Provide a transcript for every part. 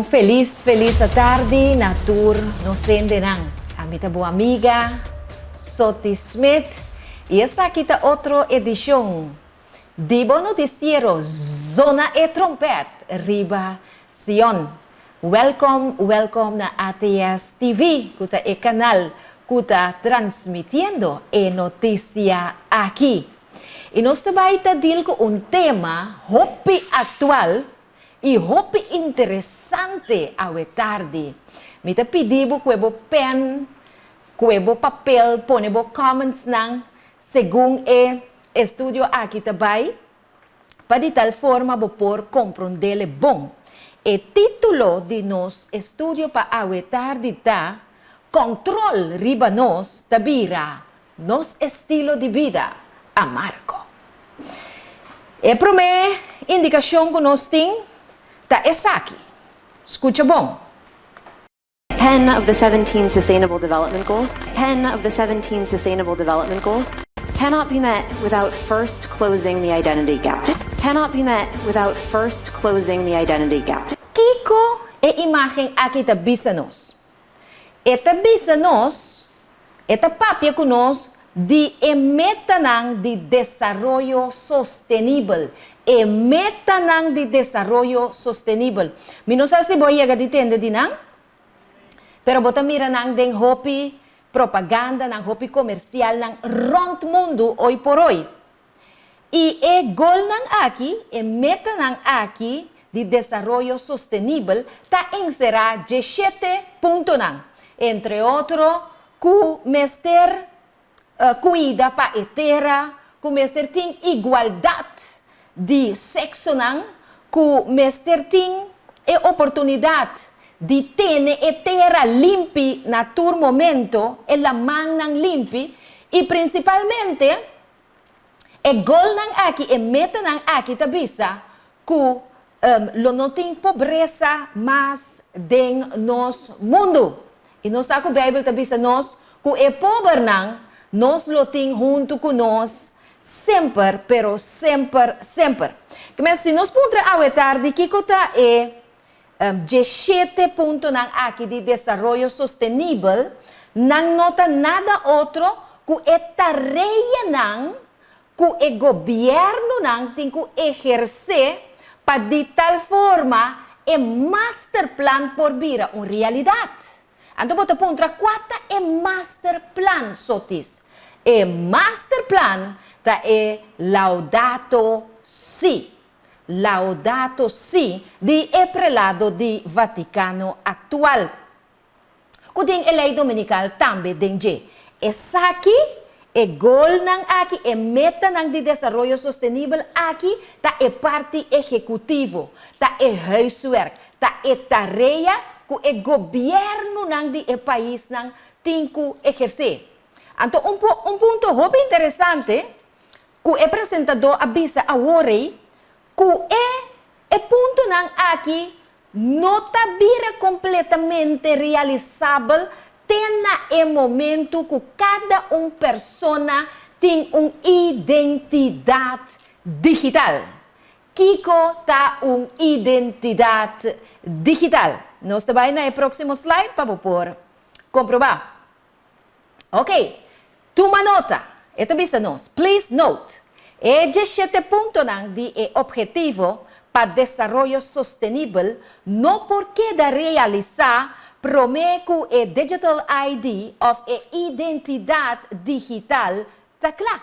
feliz a tarde na tour no sende nang. Amita boa amiga, Soti Smith. E essa kita outra edição de Bo Noticiero Zona e Trompet Riba Sion. Welcome na ATS TV, kuta e canal kuta transmitiendo e noticia aqui. E nós também deal com tema hopi atual e hopi interessante ao tarde. Mita pedibo kuebo pen, kuebo papel, ponebo comments nang según e estudio aqui também, para de tal forma bo por compreendele bom. E título de nos estudio para ao tarde tá Control riba nos tabira nos estilo de vida amargo. E para mim, indicação que nós temos tá essa aqui. Escuta bom. 10 of the 17 Sustainable Development Goals, 10 of the 17 Sustainable Development Goals cannot be met without first closing the identity gap. Cannot be met without first closing the identity gap. Kiko e imagen aqui ta bisa nos. Eta bisa nos, eta papia ko nos di meta nang di desarrollo sostenible. E meta nang di desarrollo sostenible. Minosa si boy yaga di tende di nang? Pero bota mira nang deng hopi propaganda, nang hopi comercial nang rond mundo hoy por hoy. E goal nang aki, e meta nang aki di desarrollo sostenible ta será 17 punto nang. Entre otro, ku mester cuida pa etera, ku mester ting igualdad de sexo nang, ku mester ting e oportunidade de ter e terra limpi na tur momento, e la man nang limpi, e principalmente, e gol nang aki, e meta nang aki tabisa, ku lo não tem pobreza mais den nos mundo. E nós ako Bible tabisa nós, ku e pobre nang, nós lo tem junto com nós, sempre, pero sempre. Mas se nós puntra ao tarde, kiko ta e 17 punto nang aqui de desarrollo sostenible, nang nota nada outro ku e tareia nang, ku e governo nang tem ku exercer para de tal forma e master plan por vira uma realidade. Então bota puntra quata e master plan sotis. E master plan ta e Laudato Si. Laudato Si di e prelado di Vaticano actual. Kuding e lei dominical tambe denje. E saki e gol nang aki e meta nang di desarrollo sostenible aki ta e parte executivo, ta e huiswerk, ta e tareia ku e governo nang di e país nang tinku exercer. Então um ponto muito interessante ku e apresentador avisa a worry ku e punto nang aqui nota vira completamente realizável tena e momento que cada persona tem uma identidade digital. Kiko ta identidade digital. Nós também na próximo slide para por comprovar. Ok, toma nota. Esta visa nos. Please note. E 17 punto nang di e objetivo para desarrollo sostenible no porque da realizar promeco e digital ID of e identidade digital takla.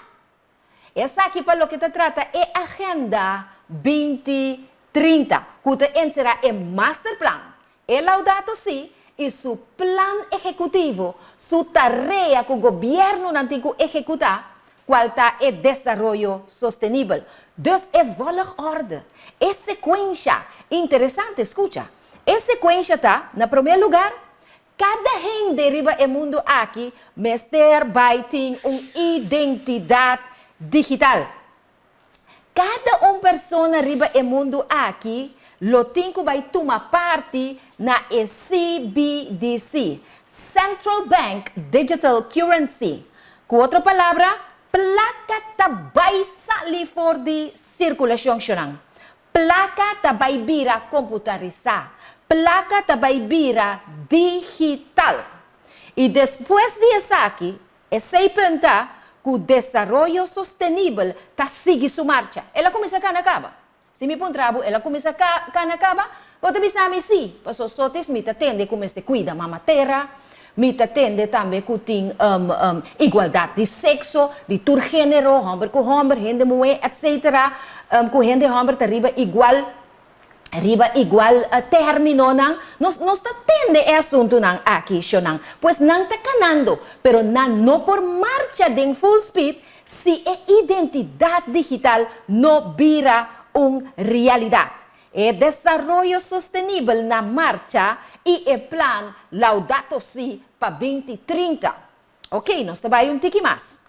Essa aqui para lo que te trata é Agenda 2030, que será e master plan, e Laudato Si, e su plan ejecutivo, su tarea que o governo nantigo executar, qual está é desarrollo sostenible. Dus é volg orde, é sequência. Interessante, escuta. É sequência tá, na primeiro lugar, cada gente riba e mundo aqui, mester vai ter uma identidade digital. Cada pessoa riba e mundo aqui, lo tem que vai tomar parte na CBDC, Central Bank Digital Currency. Com outra palavra, placa tabay sali for di circulação xonang. Placa tabay bira computarizar. placa tabay bira digital. Y después de eso aquí, ese punta que el desarrollo sostenible ta sigue su marcha. Ela comienza a acaba. Si mi pontrabo, ela comienza a acaba, pode bisa mi si. Paso sotis mi tende como este cuida mama terra, mi tende também que tem igualdade de sexo, de tur gênero, homem com homem, gente mulher, etc. Com gente homem arriba igual termino nang nos ta tende e assunto nang aqui shonang pues nang ta canando pero no por marcha de full speed si identidade digital no vira realidad. Desarrollo sostenible na marcha e plan Laudato Si para 2030. Ok, nós trabalhamos um tiki mais.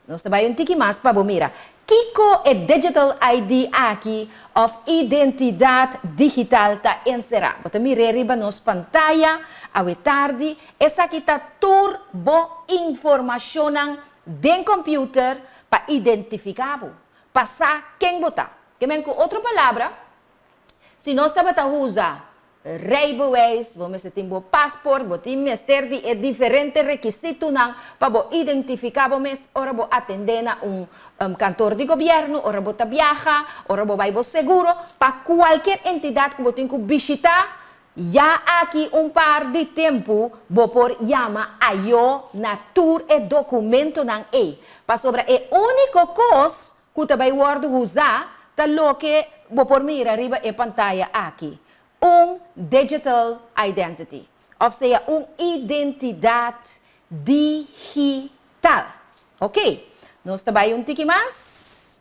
Nós trabalhamos um tiki mais para mira. Kiko digital ID aqui of identidade digital tá encerrado. Bota mira riba nos pantalla, a tarde, essa aqui tá turbo informação den computer para identificar, passar quem botar. Que com outra palavra, se nós estamos a usar Rijbewijs, vamos ter um passaporte, vamos ter diferentes requisitos para identificar, vamos atender a cantor de governo, ora você viaja, ora vai seguro, para qualquer entidade que você tem que visitar, já aqui par de tempo, vou por chama a eu na tour e documento não é. Para sobre a única coisa que você vai usar, tá lo que vou por mira arriba e pantalla aqui. Digital identity, ou seja, identidade digital. Ok? Nós trabalhamos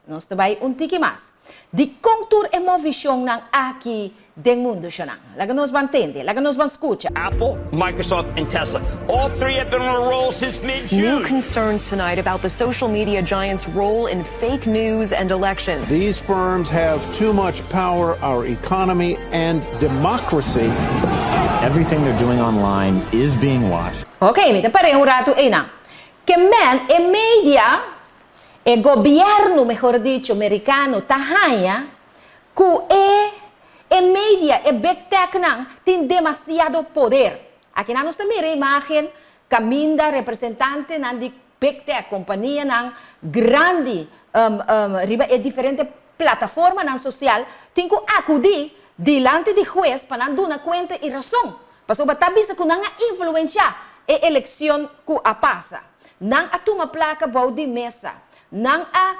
nós trabalhamos de contour e movição aqui do mundo. Laga nos van entender, laga nos van escutar. Apple, Microsoft, and Tesla. All three have been on a roll since mid-June. New concerns tonight about the social media giants' role in fake news and elections. These firms have too much power, our economy, and democracy. Everything they're doing online is being watched. Ok, mi te pare un rato e na. Que men e media e governo, mejor dicho, americano, tahaya, que media e big tech tem demasiado poder. Aqui nós temos a imagem caminda representante de big tech, companhia grande, riba e diferente plataforma social, tem que acudir diante de juez para dar uma conta e razão. Para sobre a bisa que não influenciar a eleição que a passa. Não a toma placa de mesa. Não a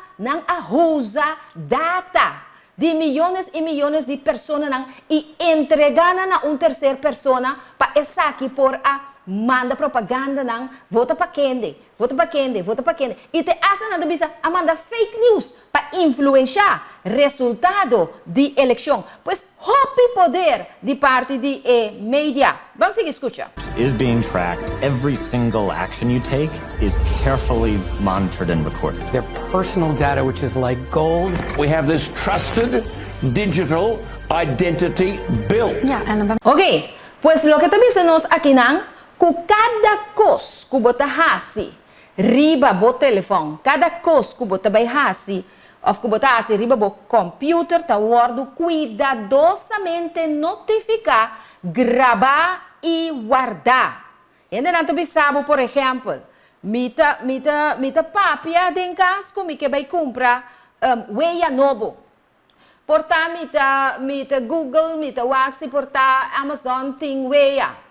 usa data de milhões e milhões de pessoas e entregar a terceira pessoa para essa aqui por a manda propaganda vota para quem, vota para quem, vota para quem. E te asa na bisa a manda fake news para influenciar resultado de eleição. Pois hopi poder de parte de mídia. Vamos seguir escutar. Is being tracked. Every single action you take is carefully monitored and recorded. Their personal data, which is like gold. We have this trusted digital identity built. Ok, pues lo que te dizemos aquí que cada cosa que você faz riba do telefone, cada coisa que você vai fazer, ou que você faz riba do computer, está guardado cuidadosamente notificar, gravar e guardar. E ainda não sabe, por exemplo, mita papia de casa que vai comprar huella novo. Porta mita Google, mita Wax, porta Amazon tem huella.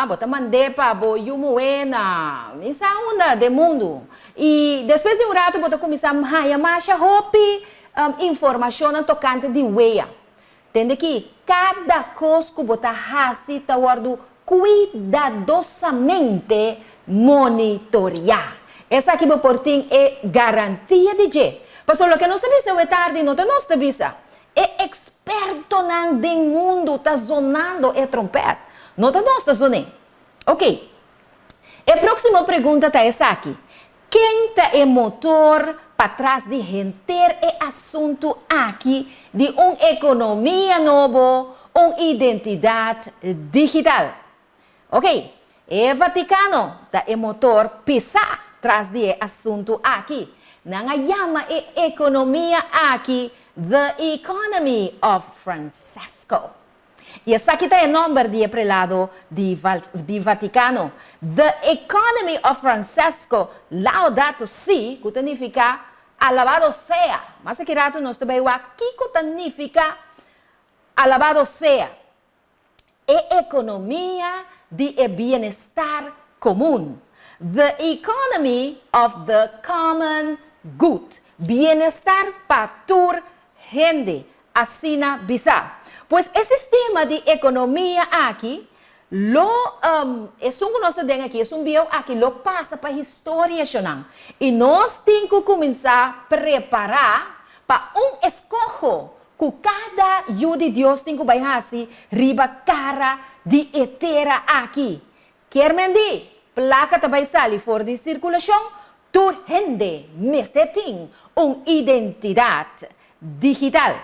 Bota mandei para o Yumuena, isso é onda do mundo. E depois de rato, bota começar a mais informação tocante de huella. Entende que cada coisa que bota faz, está guardado cuidadosamente monitorear. Essa aqui é portim é garantia de que. Pastor, o que nós temos é tarde, não nós temos é experto no mundo, está zonando e trompete. Nota nossa, Zone. Ok. A próxima pergunta está essa aqui. Quem está o motor para trás de render o assunto aqui de uma economia nova, uma identidade digital? Ok. O Vaticano está o motor pisar atrás de assunto aqui. Não chama a economia aqui The Economy of Francesco. E essa aqui é o nome de prelado de Vaticano. The economy of Francesco Laudato Si, que significa alabado sea. Mas aqui rato nós também o aqui que significa alabado sea. É economia de bem-estar comum. The economy of the common good. Bem-estar para toda gente. Assim na bisa. Pues esse sistema de economia aqui, é que nós temos aqui, é bio aqui, lo passa para a história nacional. E nós temos que começar a preparar para escojo que cada filho de Deus tem que vai riba cara de etera aqui. Quer mentir? Placa também sai fora de circulação, toda gente, mestre tem uma identidade digital.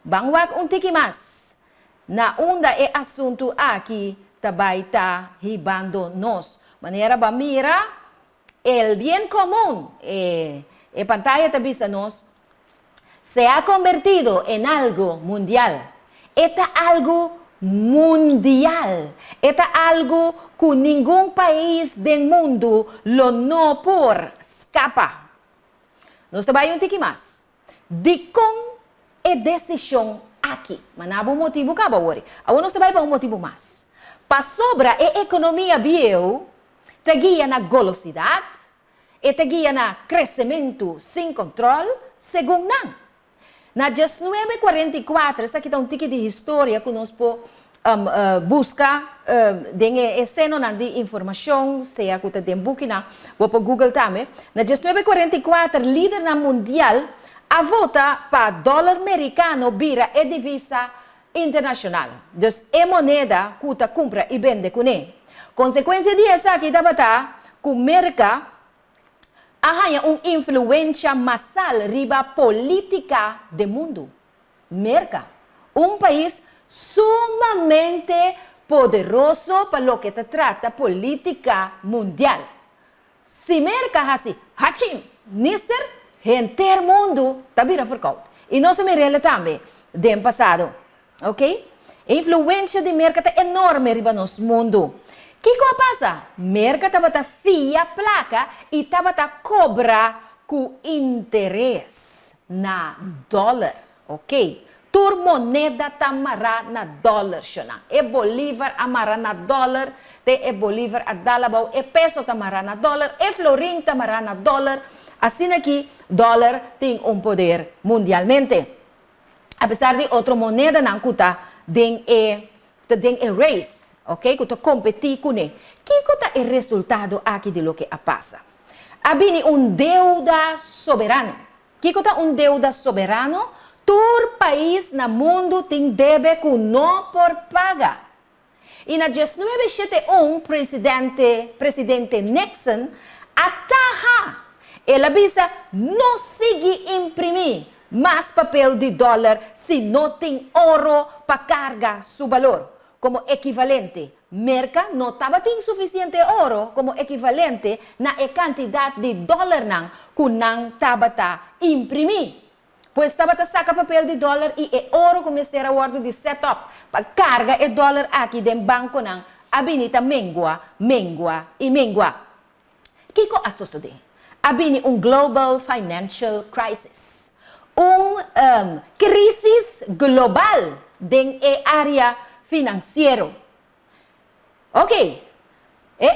Vamos um tiki mais. Na onda é assunto aqui, também está ribando nós. Maneira para mira, o bem comum, a pantalla também nos se ha convertido em algo mundial. É algo mundial. É algo que nenhum país do mundo lo não por escapa. Nós também um tiki mais. De com a decisão aqui, mas não há um motivo que agora nós vai para um motivo mais. Para sobra a economia bio, te guia na velocidade, e te guia na crescimento sem controle, segundo não. Na 1944, essa aqui está um tique de história que nós buscar tem cena de informação, seja que tem book na, vou para Google também. Na 1944, líder na mundial a vota para dólar americano vira a divisa internacional. Então, é moneda que você compra e vende com ele. Consequência disso aqui da batata, que o mercado arranha uma influência massal riba política do mundo. Merca, um país sumamente poderoso para o que se trata política mundial. Se merca assim, hachim, nister, gente do mundo está vira forcado. E nós me rela também do passado. Ok? A influência de mercado é enorme riba no mundo. O que passa? Mercado estava fia placa e estava cobra com interesse na dólar. Ok? Tur moneda tamará na dólar. E bolívar amará na dólar. E bolívar a dalabau. E peso tamará na dólar. E florim tamará na dólar. Assim aqui, dólar tem um poder mundialmente. Apesar de outra moneda não custa, tem race, ok? Que competir com ele. Que é o resultado aqui de lo que passa? Habine deuda soberano. Que é deuda soberano? Todo país no mundo tem deve que não por pagar. E na 1971, presidente Nixon ataja. Ela avisa não sigue imprimir mais papel de dólar se não tem ouro para carregar seu valor. Como equivalente, merca não estava tendo suficiente ouro como equivalente na quantidade de dólar que não estava imprimir. Pois estava a sacar papel de dólar e ouro começou a guardar de setup para carregar o dólar aqui dentro do banco a binita mengua. O que é suceder? Habine global financial crisis, crisis global dentro da área financeira. Ok,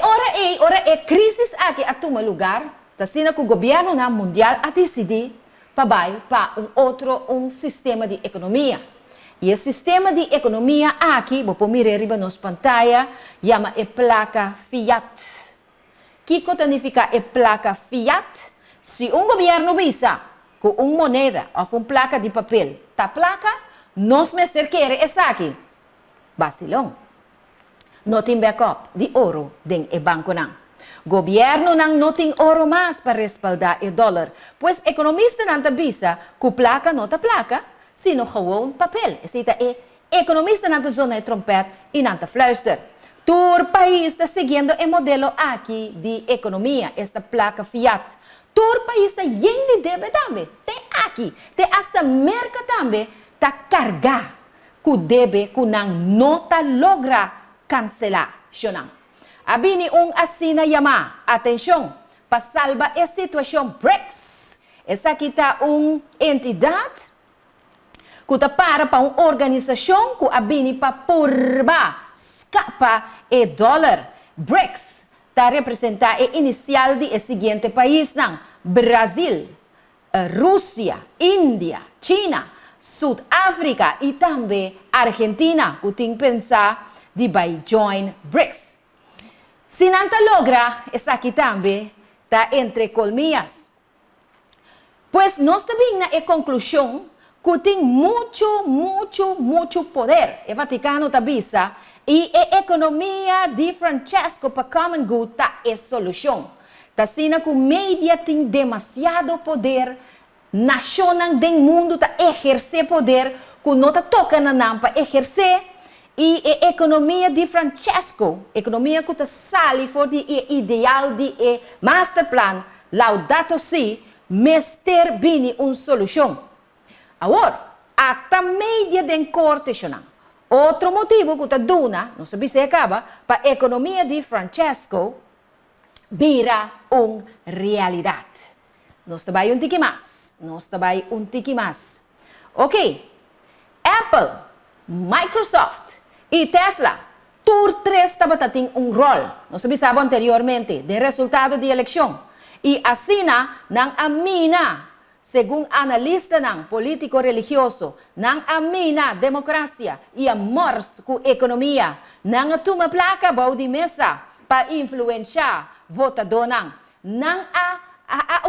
ora é crisis aqui a tomar lugar, tá sendo que o governo mundial a decidir para um sistema de economia. E o sistema de economia aqui, vou pôr riba nos pantalla, chama placa Fiat. O que significa a placa Fiat? Se um governo visa com uma moneda ou uma placa de papel, a placa, nós mestre quer essa aqui. Vacilão. Não tem backup de ouro dentro do banco. Governo não tem ouro mais para respaldar o dólar, pois economista não visa que a placa não está placa, sino gewoon papel. É economista não zona de trompete e não fluister. Todo país está seguindo o modelo aqui de economia, esta placa Fiat. Todo país está indo de débito também. Tem aqui, tem hasta merca também, está cargar ku debe kunang nota logra cancelacionan. Abini asina yama, atención, pasalba e situación BRICS. Esa kita entidad kuta para organización ku abini pa purba escapa dólar. BRICS ta representa inicial de siguiente país nang Brasil, Rússia, Índia, China, Sudáfrica e também Argentina, que tem pensar de vai join BRICS. Se não logra, essa aqui também está entre colmias. Pois nós também na conclusão que tem muito poder. O Vaticano avisa e a economia de Francesco para common good tá solução. Tá sina que mídia tem demasiado poder, nacional do mundo tá exercer poder, que não tá toca na nampa exercer, e a economia de Francesco, economia que tá sali for de ideal de masterplan, Laudato Si, mester bini solução. Agora, até mídia den corte xonang. Outro motivo que tá duna, não sabe se acaba, para a economia de Francesco, vira realidade. Nós trabalhamos um tiki mais. Ok, Apple, Microsoft e Tesla, todos três têm rol, nós sabíamos anteriormente, de resultado de eleição. E assim, não amina, segundo analista político religioso, não amina democracia e amor com economia, não toma placa de mesa para influenciar votador, não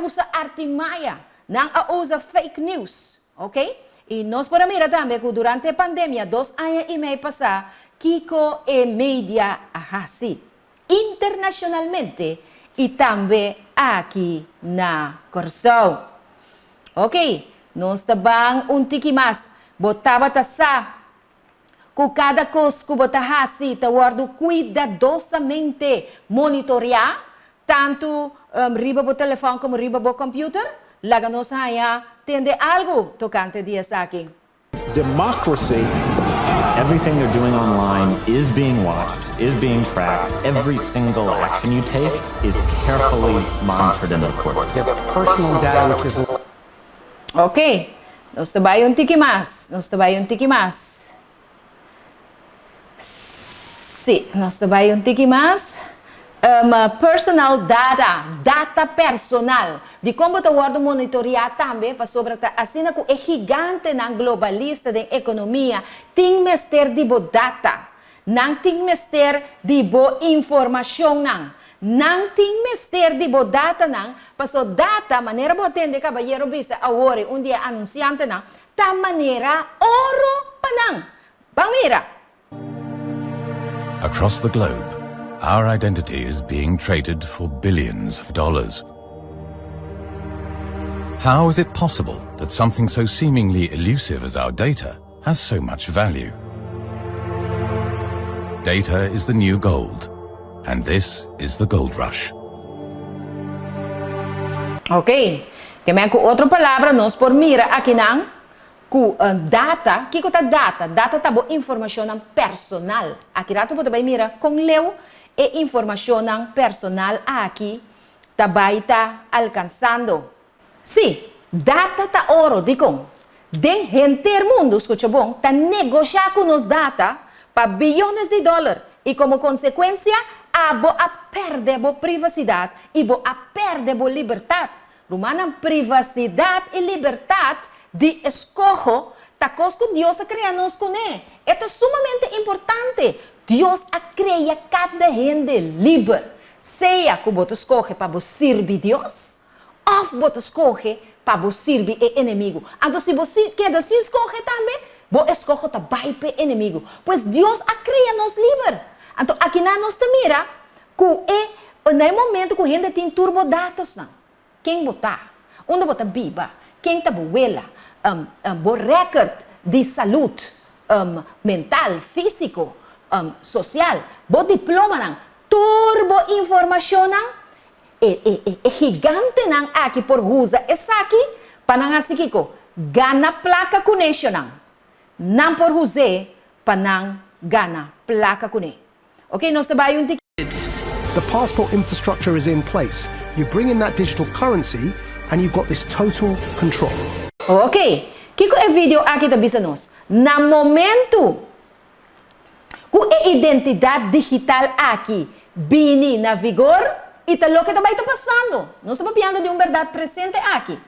usa artimanha, não usa fake news, ok? E nós podemos ver também que durante a pandemia, 2 anos e meio passados, Kiko e mídia assim, internacionalmente e também aqui na Corsão. Ok, nós também tiki mais, botava taça, com cada coisa que botar assim, tá guardo cuidadosamente monitorear, tanto riba bo telefone como riba bo computer, laga nos haya tende algo tocante dias aqui. Democracy. Everything you're doing online is being watched, is being tracked. Every single action you take is carefully monitored and recorded. Personal data, which is Ok, nós trabalhamos tiki mais. Sim, nós trabalhamos tiki mais. Personal data personal, de como tu guarda monitorear também para sobre assim que é gigante na globalista de economia, tem mester de bo data, não tem mester de bo informação não tem mester de bo data para data maneira bo atende caballeiro bisa agora dia anunciante ta maneira ouro panang, bamira. Across the globe, our identity is being traded for billions of dollars. How is it possible that something so seemingly elusive as our data has so much value? Data is the new gold, and this is the gold rush. Ok, que me com outra palavra nós por mira aqui ku data, que tá data? Data tá boa informação personal. Aqui rato pode mira com leu e informação personal aqui também tá alcançando. Sim, data tá ouro, digo. Den gente mundo, escucha bom, tá negociar com os data para bilhões de dólares e como consequência a perder a privacidade e a perder a liberdade. Romana privacidade e liberdade de escojo, tá coisa que Deus a criar nos com ele. É sumamente importante. Deus a cria cada gente livre. Seja que você escolhe para você servir Deus, ou você escolhe para você servir o inimigo. Então, se você quer se escolher também, você escolhe também para o inimigo. Pois Deus a cria nos livre. Então, aqui nós te mira que no momento que a gente tem turbodatos, quem botar, onde botar biba, quem está boa, recorde de saúde mental, físico, social, bo diploma turbo informação é gigante aqui por usa essa aqui para assim que gana placa connection Nang por Jose, panang gana, plaka kune. Okay, nós trabalhamos um The passport infrastructure is in place. You bring in that digital currency and you've got this total control. Ok, kiko é vídeo aqui da bisa nós. Na momento que a identidade digital aqui bini na vigor, italo que também está passando. Nós estamos falando de verdade presente aqui.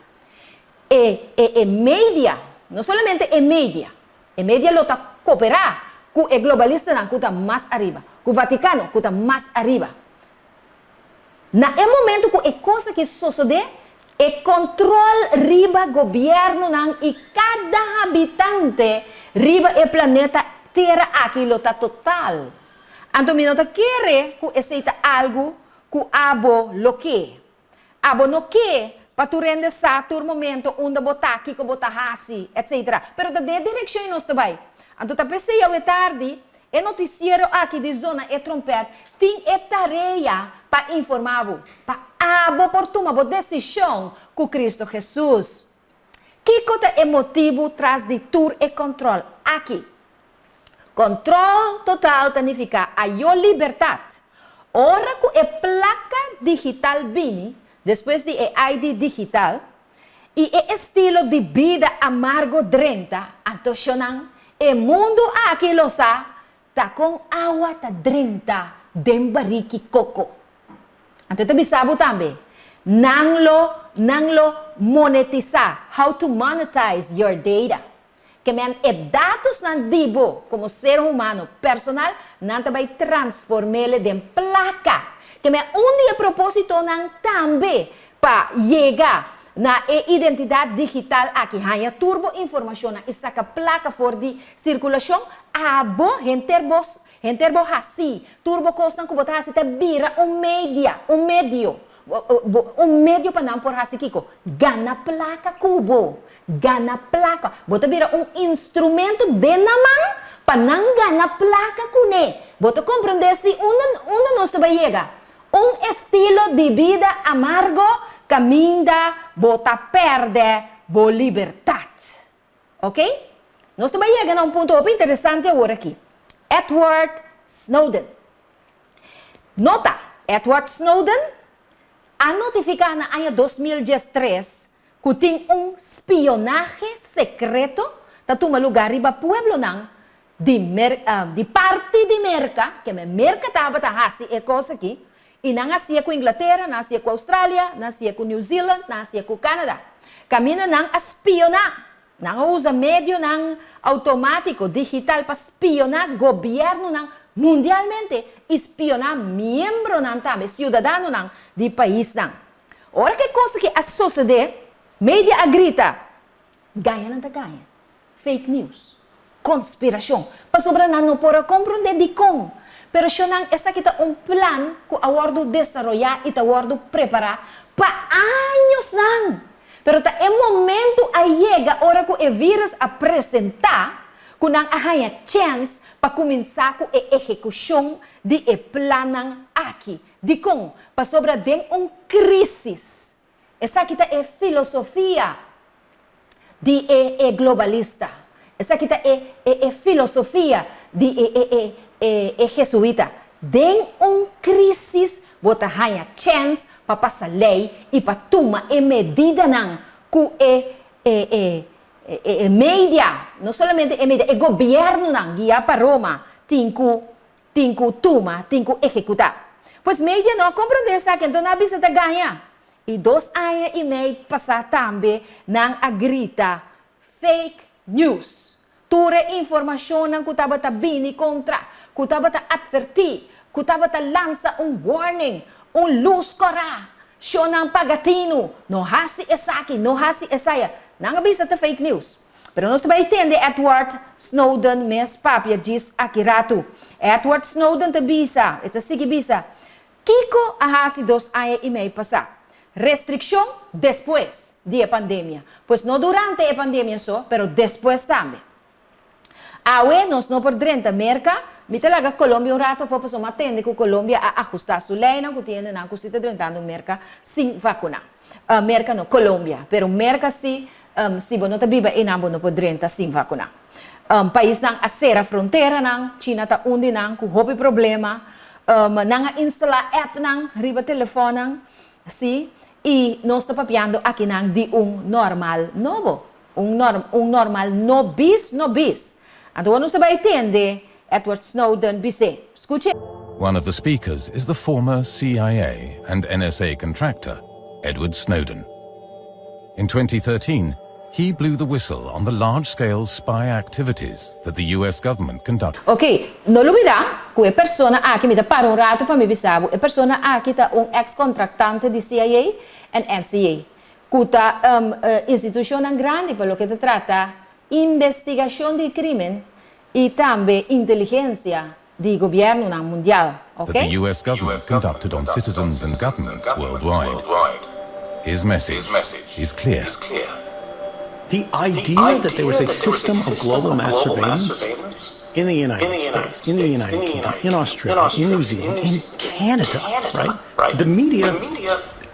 E mídia, não somente a mídia lo está cooperar com o globalista que está mais arriba, com o Vaticano que está mais arriba. Na momento que a coisa que sucede, é controle riba governo não, e cada habitante riba o planeta Terra aqui lo está total. Então, não quer que aceita algo que abo lo que. Abo no que, para tu render satur momento onde botar aqui, que botar assim, etc. Pero da direção nós também. Então, tá pensei ao tarde, é noticiero aqui de zona e trompete, tem tarefa para informar, para abo por tomar a decisão com Cristo Jesus. Que é motivo traz de tour e controle aqui? Controle total significa a liberdade. Ora que a placa digital vini, depois de ID digital, e o estilo de vida amargo 30, então o mundo aqui lo sa, tá com água tá 30, dem bariki coco. Então tabi sabo também, nang lo monetizar, how to monetize your data. Que men dados nan dibo como ser humano personal, nan também transformá-lo em placa. Que men dia propósito nan também para chegar na identidade digital aqui, hanya turbo informação e saca placa for de circulação, abo henterbo hasi, turbo costan que botar hasi te vira medio para não por hasi kiko, gana placa cubo, gana placa, bota vira instrumento de naman para não gana placa cune, bota compreender se onde nós vai chegar, estilo de vida amargo, caminha, bota perde, bo liberdade. Ok? Nós também chegamos a ponto interessante agora aqui. Edward Snowden. Nota, Edward Snowden a notificar na ano 2013 que tem espionagem secreto que toma lugar riba pueblo nang de parte de Merca, que Merca estava assim é coisa aqui, e não nascia com Inglaterra, nascia com Austrália, nascia com New Zealand, nascia com Canadá. Camina não espionar, não usa meio não automático, digital para espionar governo não mundialmente, espionar membro não também, cidadão não de país não. Ora que coisa que a sociedade, mídia grita, ganha não ganha, fake news, conspiração, para sobra não pode compreender de como. Pero essa aqui é plan que eu aguardo desenvolver e aguardo preparar para anos não. Pero é momento a chega hora que o vírus apresentar que não há chance para começar com a execução de plan aqui. De como? Para sobre de crise. Essa aqui é filosofia de globalista. Essa aqui é filosofia de jesuíta. Den crise, bota hanya chance para passar lei e para tomar medida não que mídia, não somente mídia, o governo não guia para Roma, tem que tomar, tem que executar. Pois mídia não compreende essa que então a bisa tá ganha. E 2 anos e meio passar também não grita fake news. Ture informação não que estava bini contra, que estava advertir, que estava lança warning, luz corá, shonang pagatino, no hasi esaki, no hasi esaya. Não bisa fake news. Pero nós também entende Edward Snowden mes papia diz aqui rato. Edward Snowden te bisa, ita sige bisa. Kiko ahasi 2 anos e meio passar. Restrição depois da pandemia. Pois não durante a pandemia só, pero depois também. Awe nós não podemos merca, me talaga Colômbia rato foi para uma tende que Colômbia a ajustar sua lei não que tiene não que se está tratando merca sem vacuna. Merca não Colômbia, pero merca se você não está viva e não podemos sem vacuna. país ng asera frontera ng China ta undi ng kuhopi problema nang instala app ng riba telefonang si e nós está papiando aqui ng di normal novo normal no bis então nós está entende Edward Snowden bise escute. One of the speakers is the former CIA and NSA contractor, Edward Snowden. In 2013, he blew the whistle on the large-scale spy activities that the US government conducted. Ok, non lo veda, que persona aqui me da para un rato para me bisabo, e persona aqui ta un ex-contractante di CIA and NCA. Cuta institución grande per lo que te trata investigación di crimen e tambe inteligencia di gobierno mundial, That okay? the US government conducted on citizens and governments worldwide. His message is clear. The idea that there was a system of global mass surveillance in the United States, in the United Kingdom, in Australia, in New Zealand, in Canada, right? The media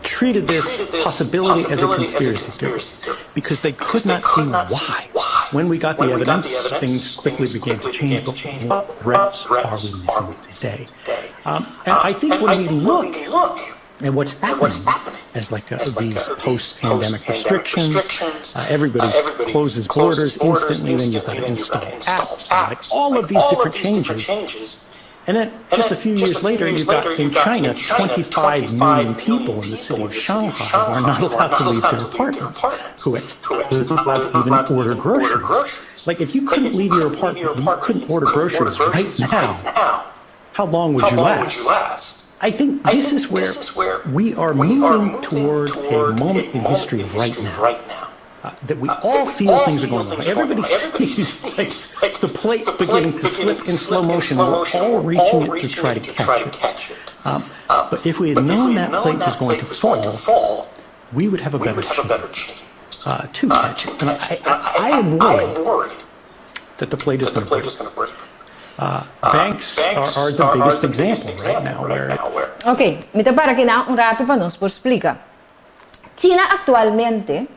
treated this possibility as a conspiracy theory because they could not see why. When we got the evidence, things quickly began to change. But what threats are we missing today? And I think when we look at what's happening as like these post-pandemic restrictions, everybody closes borders instantly, then you've got to install apps, like all of these different changes. And then just a few years later, you've got in China 25 million people in the city of Shanghai who are not allowed to leave their apartments, who are not allowed to even order groceries. Like if you couldn't leave your apartment, you couldn't order groceries right now, how long would you last? I think this is where we are moving toward a moment in history right now. That we all feel things are going on. Everybody sees like the plate beginning to slip in slow motion. We're all reaching it to try to catch it. But if we had known that plate was going to fall, we would have a better chance to catch it. And I am worried that the plate is going to break. Banks are the biggest example right now. Ok, me te para que na un rato para nos por explica. China actualmente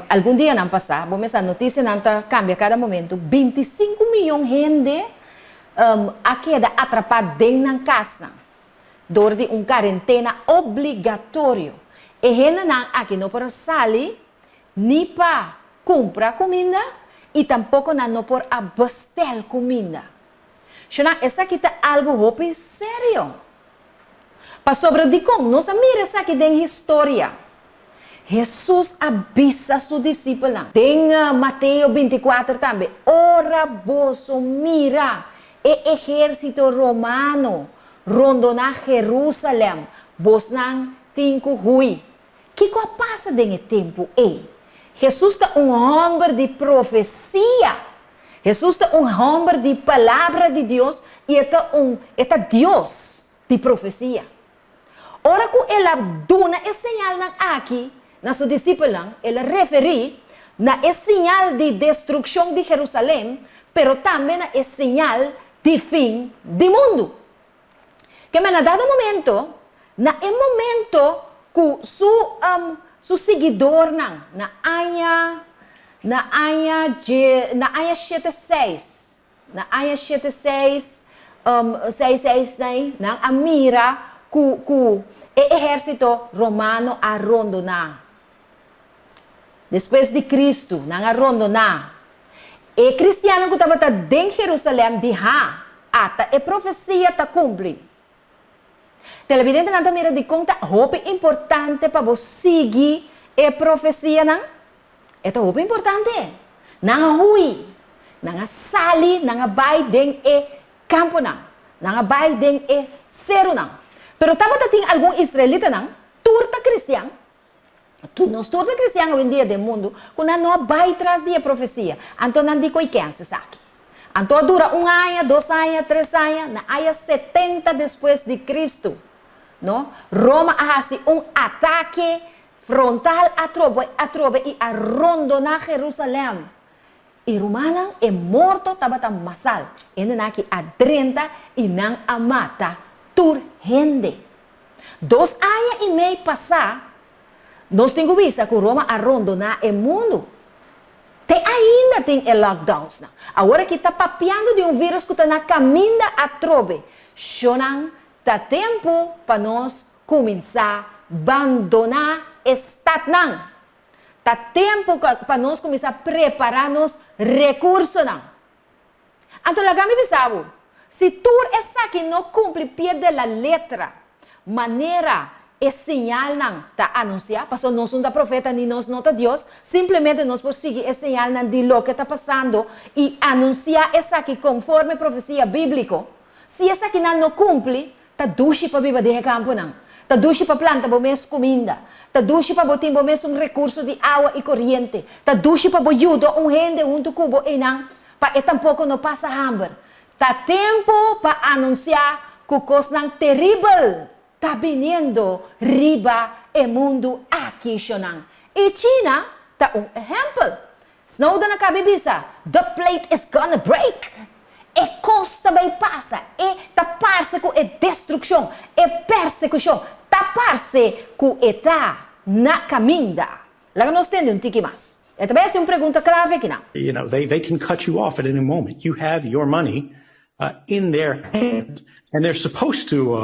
algum dia não passar, vamos essa notícia não cambia a cada momento, 25 milhões de gente queda atrapada dentro da casa, durante quarentena obrigatório. E gente não aqui não pode sair, nem para comprar comida, e tampouco não pode abastecer comida. Então, essa aqui é algo sério. Para sobre de como, nós mira essa aqui dentro da história. Jesus avisa seus discípulos. Tem Mateus 24 também. Ora, vos mira, o exército romano rondona Jerusalém. Vos não tem que hui. O que passa nesse tempo? Jesus é homem de profecia. Jesus é homem de palavra de Deus e é Deus de profecia. Ora que ela duna é sinal aqui, na sua discípula, ela refere na é sinal de destruição de Jerusalém, pero também é sinal de fim do mundo. Que me na dado momento, na é momento que su seguidor na área 76, na área 76, 66, na a mira que o exército romano arrondona. Depois de Cristo, na arrondona. E cristiano que estava em Jerusalém, diha, ata e profecia ta cumpre. Televidente não mira de conta, hope importante para você seguir a profecia, não? É hope importante. Não hui, não sali, não vai den e campo, não vai den e cero, não. Pero tava tem algum israelita, não? Turta cristiano. Nós turta cristiano hoje em dia do mundo, quando não vai atrás da profecia. Então não digo que é aqui. Então dura 1 ano, 2 anos, 3 anos, na área 70 depois de Cristo. No? Roma hace ataque frontal a Trobe e arrondona Jerusalém. E Romana é morto, estava masal. Ele não aqui adrenta e não a mata. Tur gente. 2 anos e meio passar, nós temos visto que Roma arrondona o mundo. Tem ainda tem lockdowns na. Agora que está papiando de um vírus que está na caminho a trobe, chonang tá tempo para nós começar a abandonar estado não. Tá tempo para nós começar a preparar nos recursos não. Então, lá me pensava, se tu essa que não cumpre pé de la letra, maneira e señal não tá anunciar, porque nós não da profeta nem nós não da Deus, simplesmente nós por seguir esse señal não de lo que está passando e anunciar essa que conforme profecia bíblico. Se essa que não cumpre, tá duche para viver de campo não. Tá duche para planta para mes comida. Tá duche para botar para mes recurso de água e corrente. Tá duche para ajudar gente junto cubo e não, para tampouco não passa hambre. Tá tempo para anunciar que coisa terrível está vindo riba e mundo aqui chonang. E China tá exemplo. Snowden acaba bisa, the plate is gonna break. E costa vai passa, e tapar-se com a destruição, e persecução, tapar-se com está na caminho. Lá nós temos tiki mais. E também é uma pergunta clave aqui não. You know, they can cut you off at any moment. You have your money in their hands, and they're supposed to,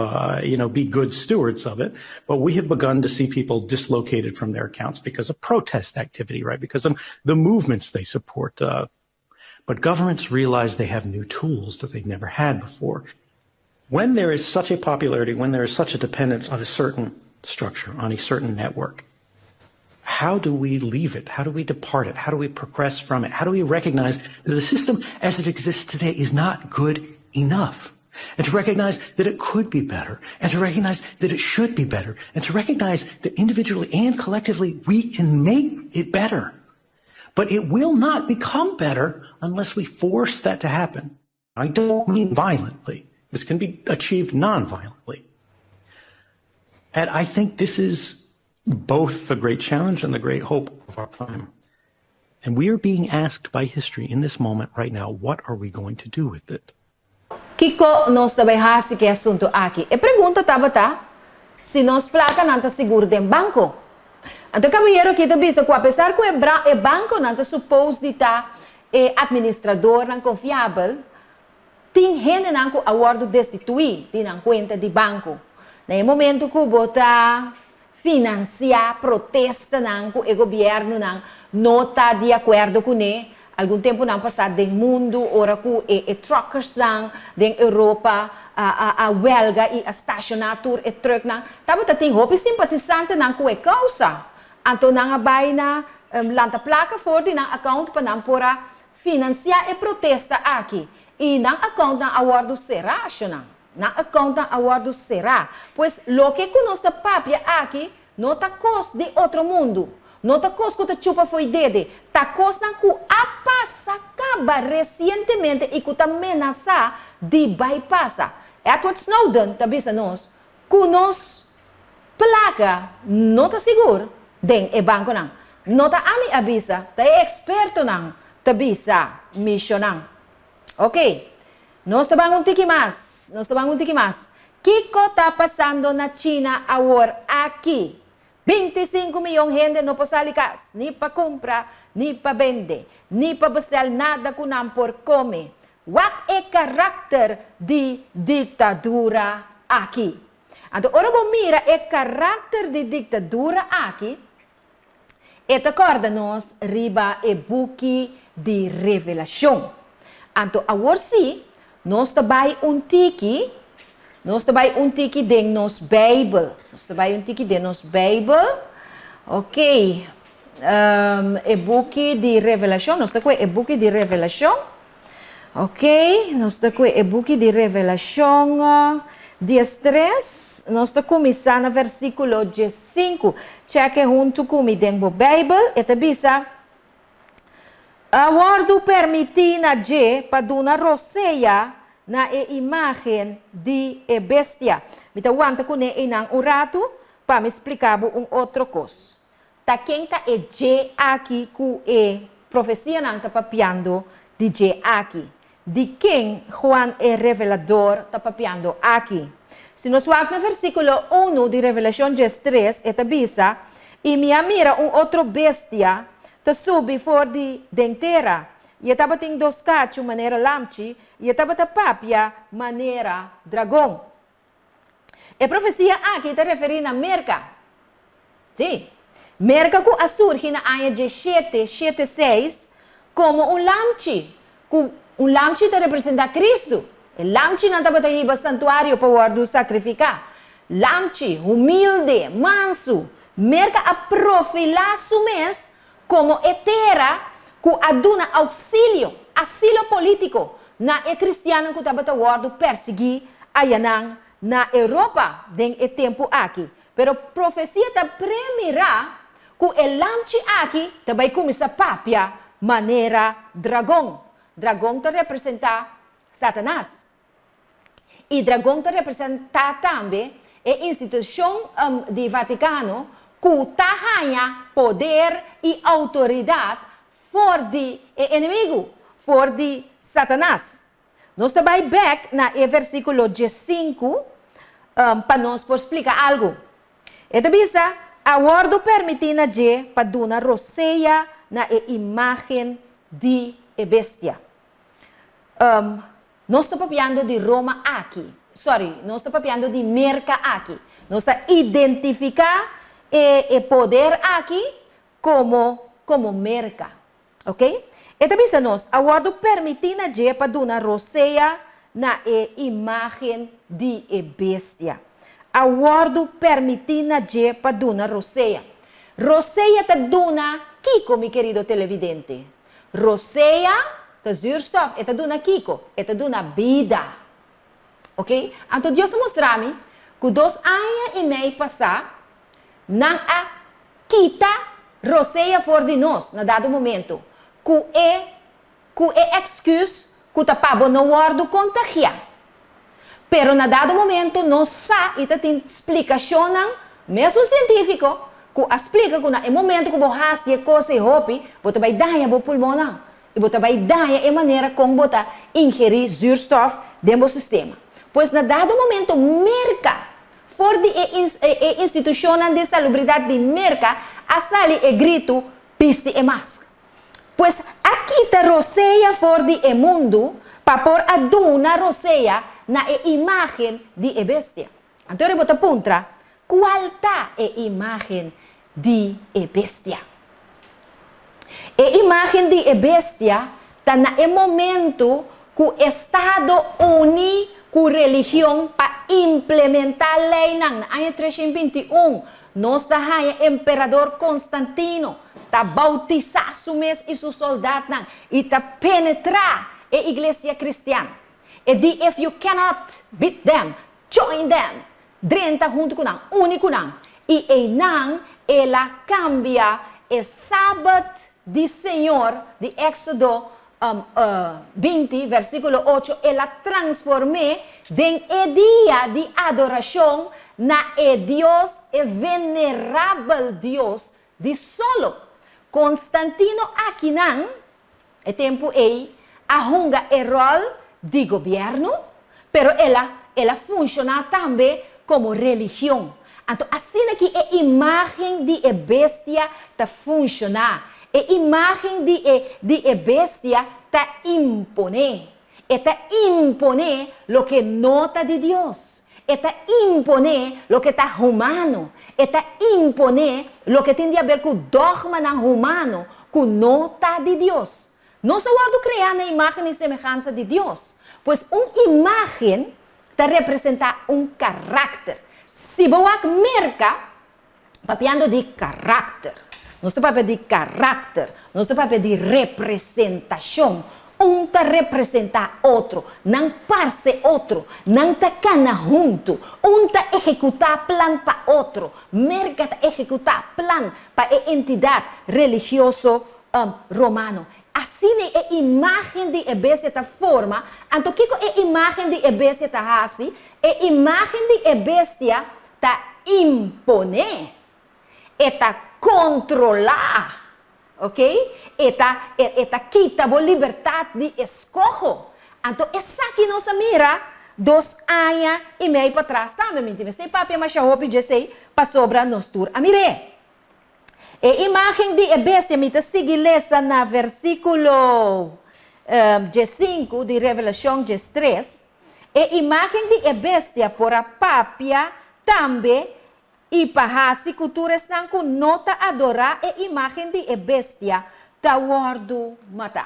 be good stewards of it. But we have begun to see people dislocated from their accounts because of protest activity, right? Because of the movements they support. But governments realize they have new tools that they've never had before. When there is such a popularity, when there is such a dependence on a certain structure, on a certain network, how do we leave it? How do we depart it? How do we progress from it? How do we recognize that the system as it exists today is not good enough? And to recognize that it could be better, and to recognize that it should be better, and to recognize that individually and collectively we can make it better. But it will not become better unless we force that to happen. I don't mean violently. This can be achieved non-violently. And I think this is both the great challenge and the great hope of our time. And we are being asked by history in this moment right now, what are we going to do with it? Kiko, nós também hasi que assunto aqui. E pergunta tabata, se nós placa não está seguro de banco. Então, caballero, que também que apesar que o banco não está suposto de estar administrador não confiável, tem gente não que aguardo destituir de não conta de banco. No momento que bota financiar protesta não que o governo não está de acordo com ele, algum tempo não passado do mundo, ora que truckers não, da Europa, a huelga e a estacionatura e truck não, estava tem roupa simpatizante não com a causa. Então, não vai na lanta placa for de na account para não pora financiar e protesta aqui. E na account na awardo será, não. Na account na awardo será. Pois, lo que conosco papia aqui, não tá costo de outro mundo. Não tá costo que chupa foi dede. Tá costo na que a passa acaba recentemente e que tá ameaça de bypassa. Edward Snowden, tá bisa nós, que nós placa não tá seguro. Den e banco nang. Nota ami abisa, ta experto nang, tabisa, mission nang. Okay. Nós tabang un tiki mas. Kiko está passando na China agora aqui? 25 milhões de gente não pode casa, nem para comprar, nem para vender, nem para bestel nada que não por comer. What é caráter de ditadura aqui? Então, ora vamos mirar o caráter de ditadura aqui. E acorda-nos riba e buque de revelação. Então, agora sim, nós também tiki de nos Bible. Ok. E buque de revelação. Nós temos e buque de revelação. Ok. Nós temos e buque de revelação. 10:3, nós estamos começando no versículo 15. Cheque junto comigo dentro da Bíblia. E bisa, aguardo permitir na je para dar roceia na imagem de bestia. Me aguanta com ele um rato para me explicar outra coisa. Tá quem tá je aqui com a profecia não está papiando de je aqui. De quem Juan é revelador está papiando aqui. Se nós vamos no versículo 1 de Revelação 3, esta bisa, e me mira outro bestia, ta subi for di dentera. Ia taba ting dos cacho manera lamchi, ia taba ta papia manera dragão. E profecia aqui está referindo a merca. Sim. Merca que surge na área de 7:6 como lamchi. Lamchi está representando Cristo. O lamchi não estava indo ao santuário para sacrificar. Lamchi, humilde, manso. Merca a profilar su mes como etera que aduna auxílio, asilo político na cristiano que estava perseguir ayanang na Europa den e tempo aqui. Pero profecia está primeira que o lamchi aqui também começa a papia maneira dragão. Dragão está representa Satanás. E dragão está representa também a instituição do Vaticano que ganha poder e autoridade for de inimigo, for de Satanás. Nós também back na versículo 5 para nós explicar algo. E também a word permitina de para dar roseia na imagem de bestia. Nós estamos falando de Roma aqui. Nós estamos falando de merca aqui. Nós identificar o poder aqui como merca. Ok? E também nós, a word permitina de para dar roseia na imagem de bestia. A word permitina de para dar roseia. Roseia te dona Kiko, mi querido televidente. Roseia te zuurstof, te dona Kiko, te dona vida. Ok? Então Deus mostra-me que 2 anos e meio passar, não a quita roseia for de nós, na dado momento. Que é excuse que tá para não guardo contagiar. Pero na dado momento nós sa e tem explicação mesmo científico que explica que no momento que você faz coisa e hobby, você vai dar a pulmão e você vai dar a maneira como você ingerir zuurstof dentro do sistema. Pois na dado momento merca for de instituição de salubridade de merca a sali e grito piste e máscara. Pois aqui está roseia for de mundo para pôr a duna roseia na imagem de bestia. Então eu vou apontar qual está a imagem de bestia. A imagem de bestia está no momento que o Estado une com a religião para implementar a lei na ano 321. Nós temos o imperador Constantino para bautizar su mês e seus soldados e para penetrar a igreja cristã. E diz, if you cannot beat them, join them. Drenta junto com não, único não. E ela cambia o sábado do Senhor, de Éxodo 20, versículo 8, ela transformou em dia de adoração na Deus, venerável Deus de solo. Constantino aqui não, é tempo aí, arrunga o rol de governo, pero ela funciona também como religião. Então, assim que a imagem de bestia está funcionando, a imagem de bestia está impone. Está impone o que nota de Deus. Está impone o que está humano. Está impone o que tem a ver com o dogma humano, com nota de Deus. Nós vamos criar a imagem e semelhança de Deus. Pois uma imagem está representa caráter. Se você merca, papiando de caráter. Nós estamos falando de caráter, nós estamos falando de representação. Está representa outro, não parece outro, não está cana junto. Está executar plan para outro, merca está executar plan para a entidade religiosa romana. Assim é a imagem de bestia está forma. Então, o que é a imagem de bestia está assim? A imagem de bestia está imponer, está controlar, ok? Está quita a liberdade de escolha. Então, essa aqui nós mira 2 anos e meio para trás, tá? Me tem papi, mas já hope já sei para sobra nos tour a mire. E imagem de bestia, mita sigilesa na versículo 5 de Revelação 3, e imagem de bestia por a papia também, e pahasi culturas nang nota adorar e imagem de bestia tawardo mata.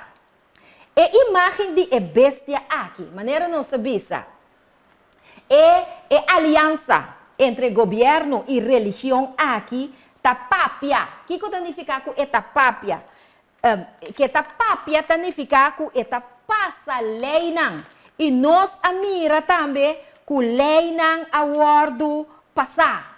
E imagem de bestia aqui, maneira não sabisa, é aliança entre governo e religião aqui, ta papia. O que significa com eta papia? Que ta papia significa com eta passa lei nang. E nós amira também com lei nang awardo passar.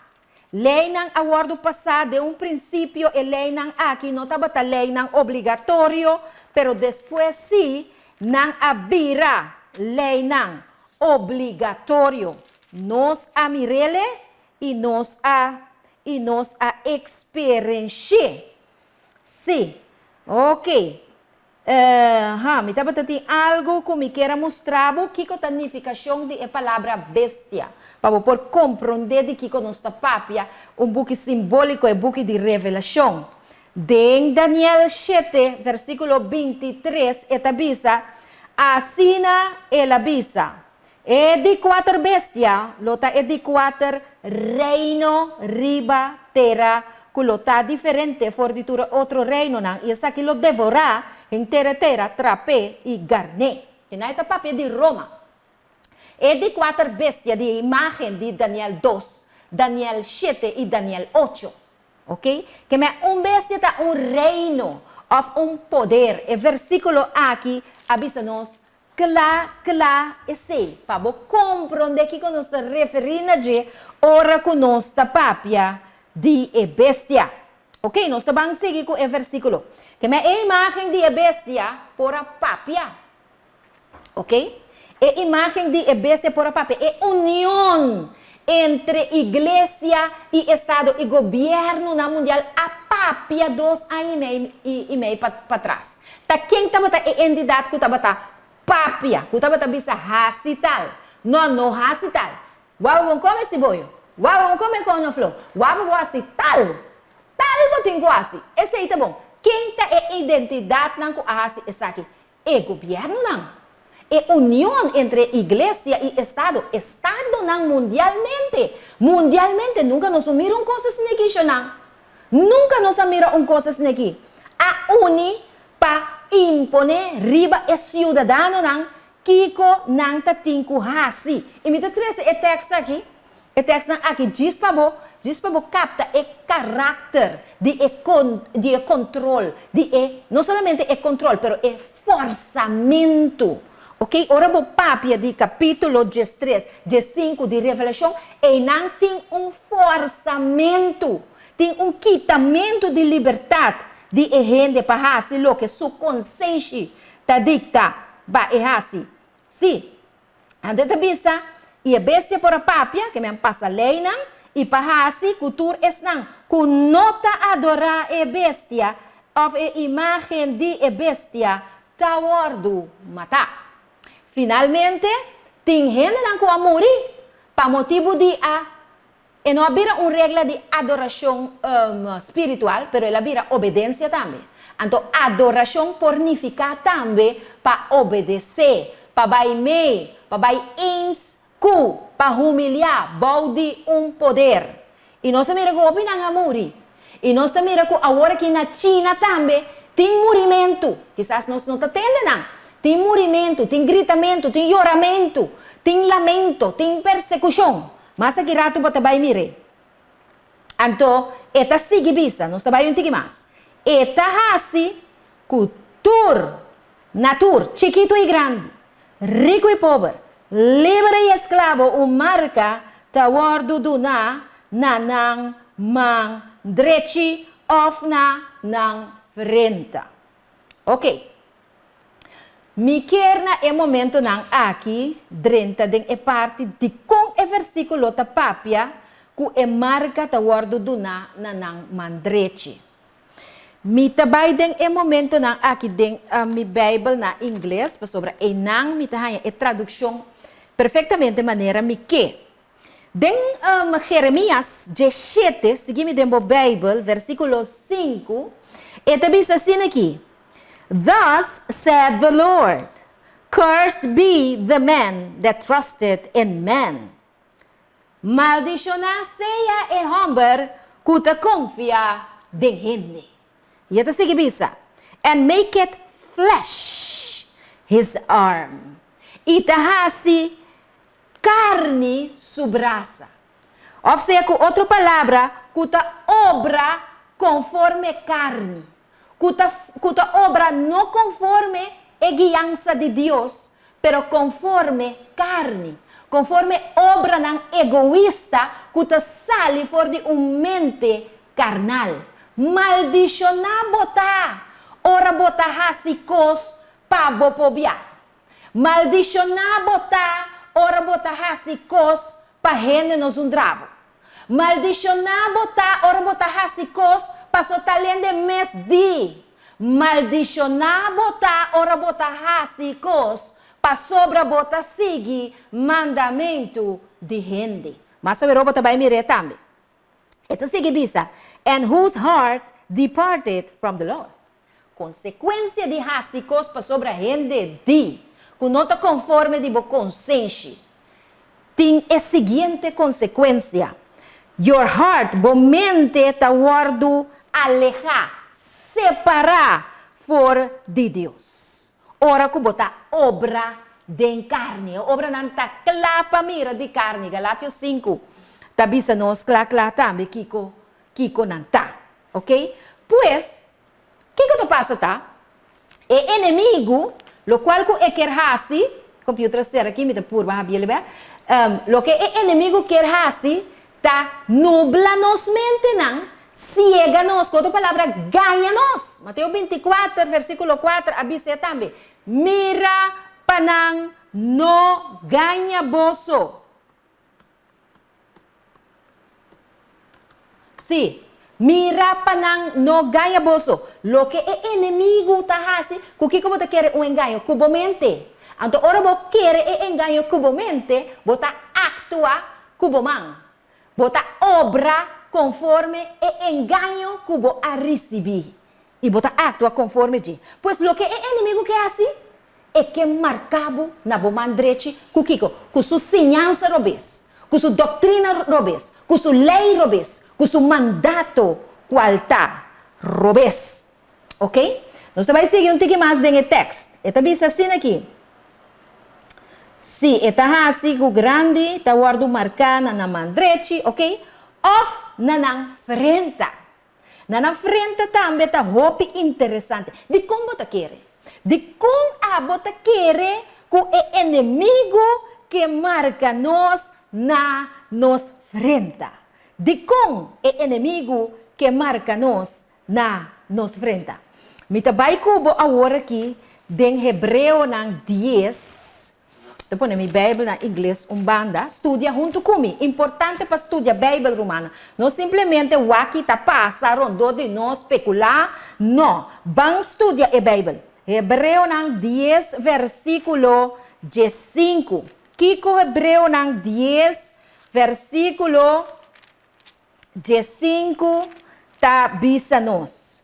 Lei nang awardo passar de princípio e lei nang aqui não tabata lei nang obrigatório, pero depois sim nang abira lei nang obrigatório. Nós amirele e nós a experienciar. Sim, ok. Me estava tem algo que me queira mostrar o que é a significação de palavra bestia, para por compreender de que nós está papia, pouco simbólico e pouco de revelação. De Daniel 7, versículo 23, eta bisa, assina ela bisa, e de 4 bestia, lota e de 4 reino riba terra, que lota diferente, forditura outro reino, e essa que lo devorar, em terra, trape e garne. E na papia de Roma. E de 4 bestias de imagem de Daniel 2, Daniel 7 e Daniel 8. Ok? Que é bestia está reino, of poder. E versículo aqui avisa-nos claro e sei. Para compreender que nós está referindo a ora que nós está papia de bestia. Ok, nós vamos seguir com o versículo. Que é a imagem de bestia por a papia. Ok? É imagem de bestia por a papia. É união entre igreja e Estado e governo na mundial. A papia 2 anos e meio para trás. Tá quem estava a entidade que estava papia, que estava bisa hasital. Não hasital. Vamos comer esse boio. Vamos comer com o flor. Vamos hasital. Tal botin ko asi. Esse aí tá bom. Quem tá a identidade não ko asi essa aqui? É governo não. É união entre igreja e Estado. Estado não mundialmente. Mundialmente nunca nos miram coisas naqui não. Nunca nos miram coisas naqui. A uni para imponer riba e cidadano não kiko não tá tinko asi. E me três é texto aqui. O texto aqui diz para você capta o caráter de controle, não somente o controle, mas o forçamento. Ok? Ora, o papia de capítulo 13, 5 de Revelação, e não tem forçamento, tem quitamento de liberdade de gente para fazer o que sua consciência está dicta para fazer. Sim, antes de vista, e a bestia por a papia, que me passa lei não, e para assim, cultura não, que nota adorar a bestia, of a imagem de a bestia, tawardo matar. Finalmente, tem gente que vai morrer, para motivo de e não havia uma regra de adoração espiritual, mas ela havia obediência também. Então, adoração pornifica também para obedecer, para baimei, para bai ins, para humilhar, balde poder. E nós também opinamos a morrer. E nós também agora que na China também tem morimento. Quizás nós não entendemos não. Tem morimento, tem gritamento, tem choramento, tem lamento, tem persecução. Mas aqui rato para vai mire. Então, esta sigue bisa, nós também não mais. Esta hasi cultura, natur, chiquito e grande, rico e pobre, livre e escravo, marca tawardo do nanang mang drechi of nang frente. Ok. Mi quer é momento nang aqui, drenta den é parte de com é versículo ta papia, que é marca tawardo do nang mandrechi. Mi tabay den é momento nang aqui den mi Bible na inglês, para sobre e nang mi tahaya é tradução perfeitamente maneira mi que. Den Jeremías 17, seguimos en la Bible, versículo 5, esta dice así aquí. Thus said the Lord, cursed be the man that trusted in man. Maldicionar sea el hombre que te confía de gente. Y esta sigue dice, and make it flesh his arm. Y te hace carne su braça. O sea, com outra palavra, que obra conforme carne. Que obra não conforme a guiança de Deus, pero conforme carne. Conforme obra não egoísta, que sale fora de mente carnal. Maldicionar botar, ora botar hasicos pa bopobia. Maldicionar botar, ora botar hasicos pa rende nos drabo. Maldicionar botar, ora botar hasicos pa sotalende mes di. Maldicionar botar, ora botar hasicos pa sobra botar sigi mandamento de rende. Mas sobre botar vai mire também. Então sigue bisa, and whose heart departed from the Lord. Consequência de hasicos pa sobra rende di. Que não está conforme de boa consciência. Tem a seguinte consequência. Your heart, bo mente está guardo alejar, separar for de Deus. Ora que bota obra de carne, obra não está clapa mira de carne, Galátios 5. Tabisa nos clá também, Kiko não está, ok? Pues, o que passa tá? É inimigo, lo qual que quer hasi, computer será aqui, me dá por baixo, lo que é inimigo quer hasi, tá nubla nos mente não, ciega nos, com outra palavra, ganha nos. Mateus 24, versículo 4, avisa também. Mira panang no ganha boso. Sim. Mira panang no ganha boso. Lo que é inimigo tá hasi, o que você quer um engano cubomente. Então, ora você quer engano cubomente, você atua cubomang. Você obra conforme o engano que você a receber. E você atua conforme de. Pois lo que é inimigo que é assim, é que marcado na boa direita, com sua ensinança robês, com sua doutrina robês, com sua lei robês, com seu mandato qualta robês. Ok? Nós vamos seguir um pouquinho mais no texto. Está bem assim aqui. Se está assim, o grande, está guardado marcado na mão direita, ok? Of na frente. Na frente também está roupa interessante. De como você quer? De como você quer que o inimigo que marca nós na nos frente. De como o inimigo que marca nós na nos frente. Me trabalho cubo agora aqui, em Hebreu 10. Depois na minha Bíblia em inglês, banda, estudia junto comigo. Importante para estudar a Bíblia romana. Não simplesmente o aqui está passando de nós especular. Não. Vamos estudar a Bíblia. Hebreu 10, versículo 15. Kiko Hebreu 10, versículo 15, está bisa nós.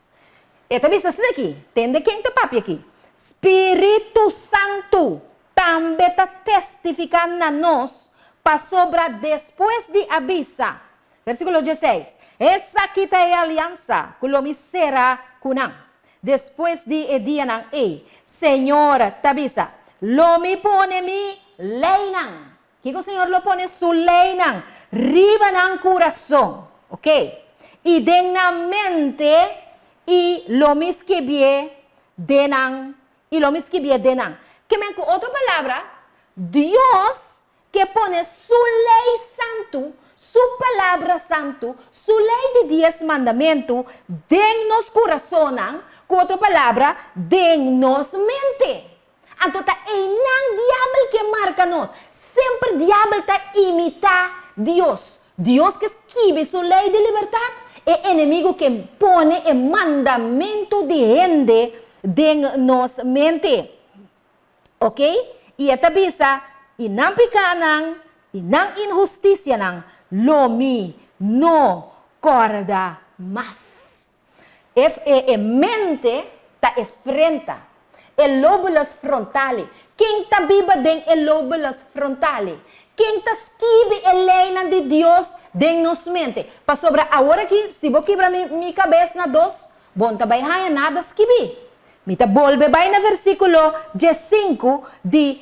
Está bisa assim aqui. Entende quem está papi aqui? Espírito Santo também está testificando a nós para sobra depois de avisa. Versículo 16. Essa aqui é a aliança que o será com nós. Depois de dia não é. Senhora, tabisa, lo me pone mi lei não. Que o Senhor lo pone su lei não. Riba não coração. Ok? E de na mente e lo me escrevie de não. E lo me escrevie de não. Que me com outra palavra, Deus que pone su lei santo, su palavra santo, su lei de 10 mandamentos, de nos coração, com outra palavra, de nos mente. Então, é não diabo que marca nós. Sempre o diabo está imitar Deus. Deus que escreve sua lei de liberdade. É inimigo que pone o mandamento de gente de nos mente. Ok? E esta bisa, inampikanang Inang injusticia ng lomi no corda mas. Mente ta enfrenta el lóbulos frontali. Quem ta viva den el lóbulos frontali. Quem ta esquive el lei de Dios den nos mente. Pa sobra agora aqui, se vou quebrar mi cabeça na dos, bom ta vai nada esquive. Mita volve vai na versículo 15 de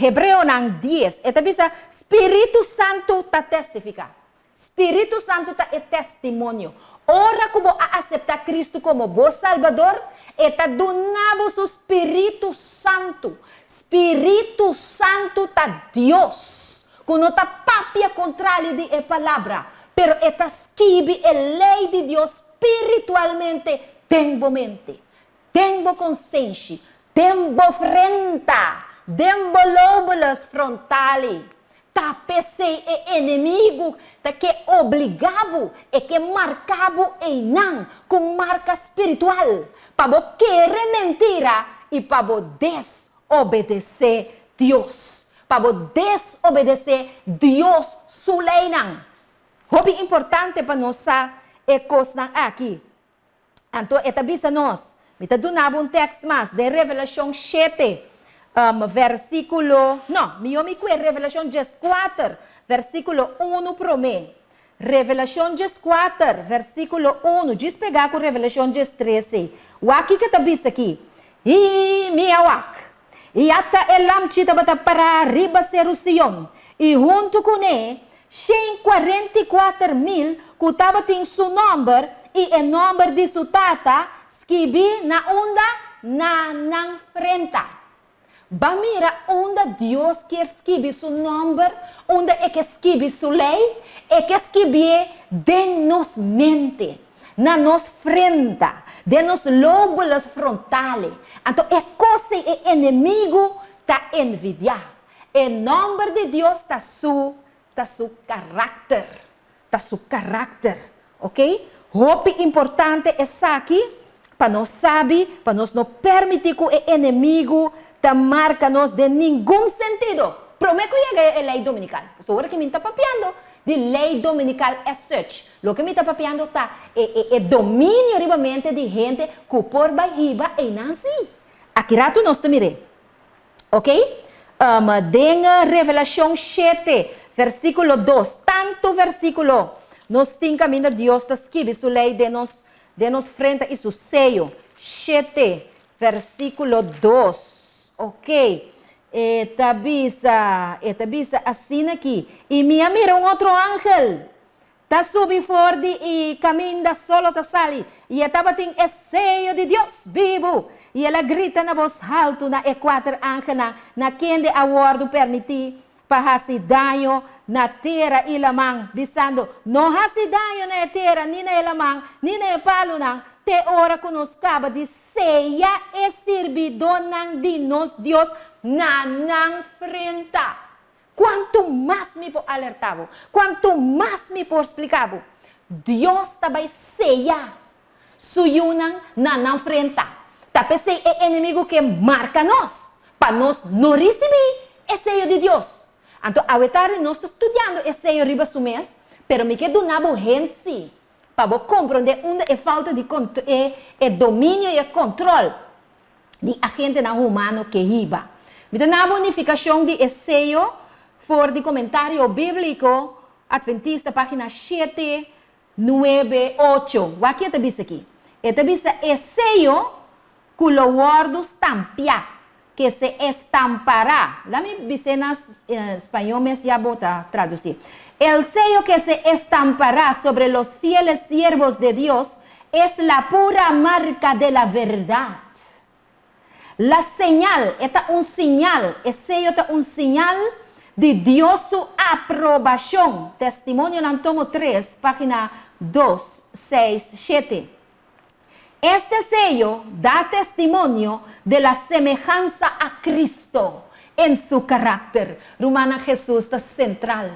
Hebreo ng 10. Eta bisa, Espírito Santo ta testifica. Espírito Santo ta é testemunho. Ora como a aceitar Cristo como bom Salvador, eta donavo su Espírito Santo. Espírito Santo ta Deus. Kuno ta papia contrario de a palavra, pero eta esquive a lei de Deus espiritualmente, tengo mente. Tembo consciência, tembo frenta, tembo lóbulos frontali. Ta PC é inimigo, ta que obrigado e que marcado e não com marca espiritual. Para querer mentira e para desobedecer Deus. Para desobedecer Deus su lei não. Hobby importante para nós é coisa aqui. Então, etabisa nós. Mita dunabo um texto mais de Revelação 7, versículo, Revelação 4, versículo 1 para mim. Revelação 4, versículo 1, diz pegar com Revelação 13. O aqui que está visto aqui. E minha wak. E até elam chita bata para riba Jerusalém. E junto com ele, 144,000 que estava tem seu nome e o nome de sua tata, escrevi na onda na frente. Bamira onda Deus quer escrever seu nome, onda é que escreve sua lei, é que escreve de nos mente, na nos frente, de nos lóbulos frontales. Então, é coisa é inimigo tá envidiar. Em nome de Deus está su caráter, ok? Hope importante é aqui, para nós saber, para nós não permitir que o inimigo te marca nós de nenhum sentido. Prometo que é a lei dominical. So, agora que me está papiando, de lei dominical é search. Lo que me está papiando está é domínio ribamente de gente que por barriba e não assim. Aqui rato nós te mire, ok? Den Revelação 7, versículo 2, tanto versículo, nos tem caminho de Deus, está escrito sua lei de nos frente e seu sello. 7, versículo 2, ok? Eta bisa assim aqui. E mira outro ángel, está subindo fora e caminha solo, está sali. E estava tem o sello de Deus vivo. E ela grita na voz alta na quatro ángeles, na quem de aguardo permitir para fazer dano na terra e la mão, dizendo, não fazer dano na terra, nem na la mão, nem na palo, não. Te ora que nos acaba de ceia e servidor de nós, Deus, na frente. Quanto mais me por alertava, quanto mais me por explicava, Deus também ceia, suyunan na frente. Tapi é inimigo que marca nós, para nós não receber o sello de Deus. Então, ao tarde nós estamos estudando o sello riba su mês, pero me quedo na gente para compreender onde é falta de domínio e controle de agente não humano que riba. Me dá na bonificação de sello for de comentário bíblico Adventista, página 7, 9, 8. O que está visto aqui? Está visto o sello culo guardo stampia, que se estampará. La mi vicenas español me ya bota traducir. El sello que se estampará sobre los fieles siervos de Dios es la pura marca de la verdad. La señal, esta un señal, el sello es un señal de Dios su aprobación. Testimonio en tomo 3, página 2, 6, 7. Este sello da testimonio de la semejanza a Cristo en su carácter. Romana, Jesús está central.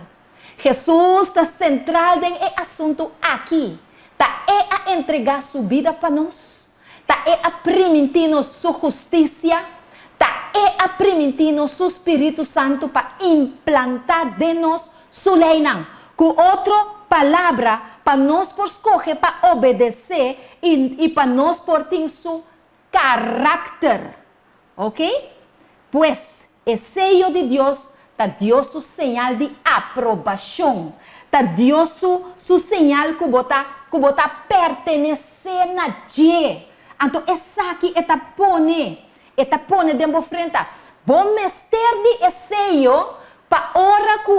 Jesús está central en el asunto aquí. Está a entregar su vida para nós. Está a permitirnos su justicia. Está a primitino su Espírito Santo para implantar de nós su lei não. Com outra palavra, para nós por escolher, para obedecer e para nós por ter su carácter. Ok? Pues, el sello de Dios te dio su señal de aprobación. Te dio su señal que bota pertenecer a Dios. Entonces, esa aquí pone de frente. Bom mester de sello para hora que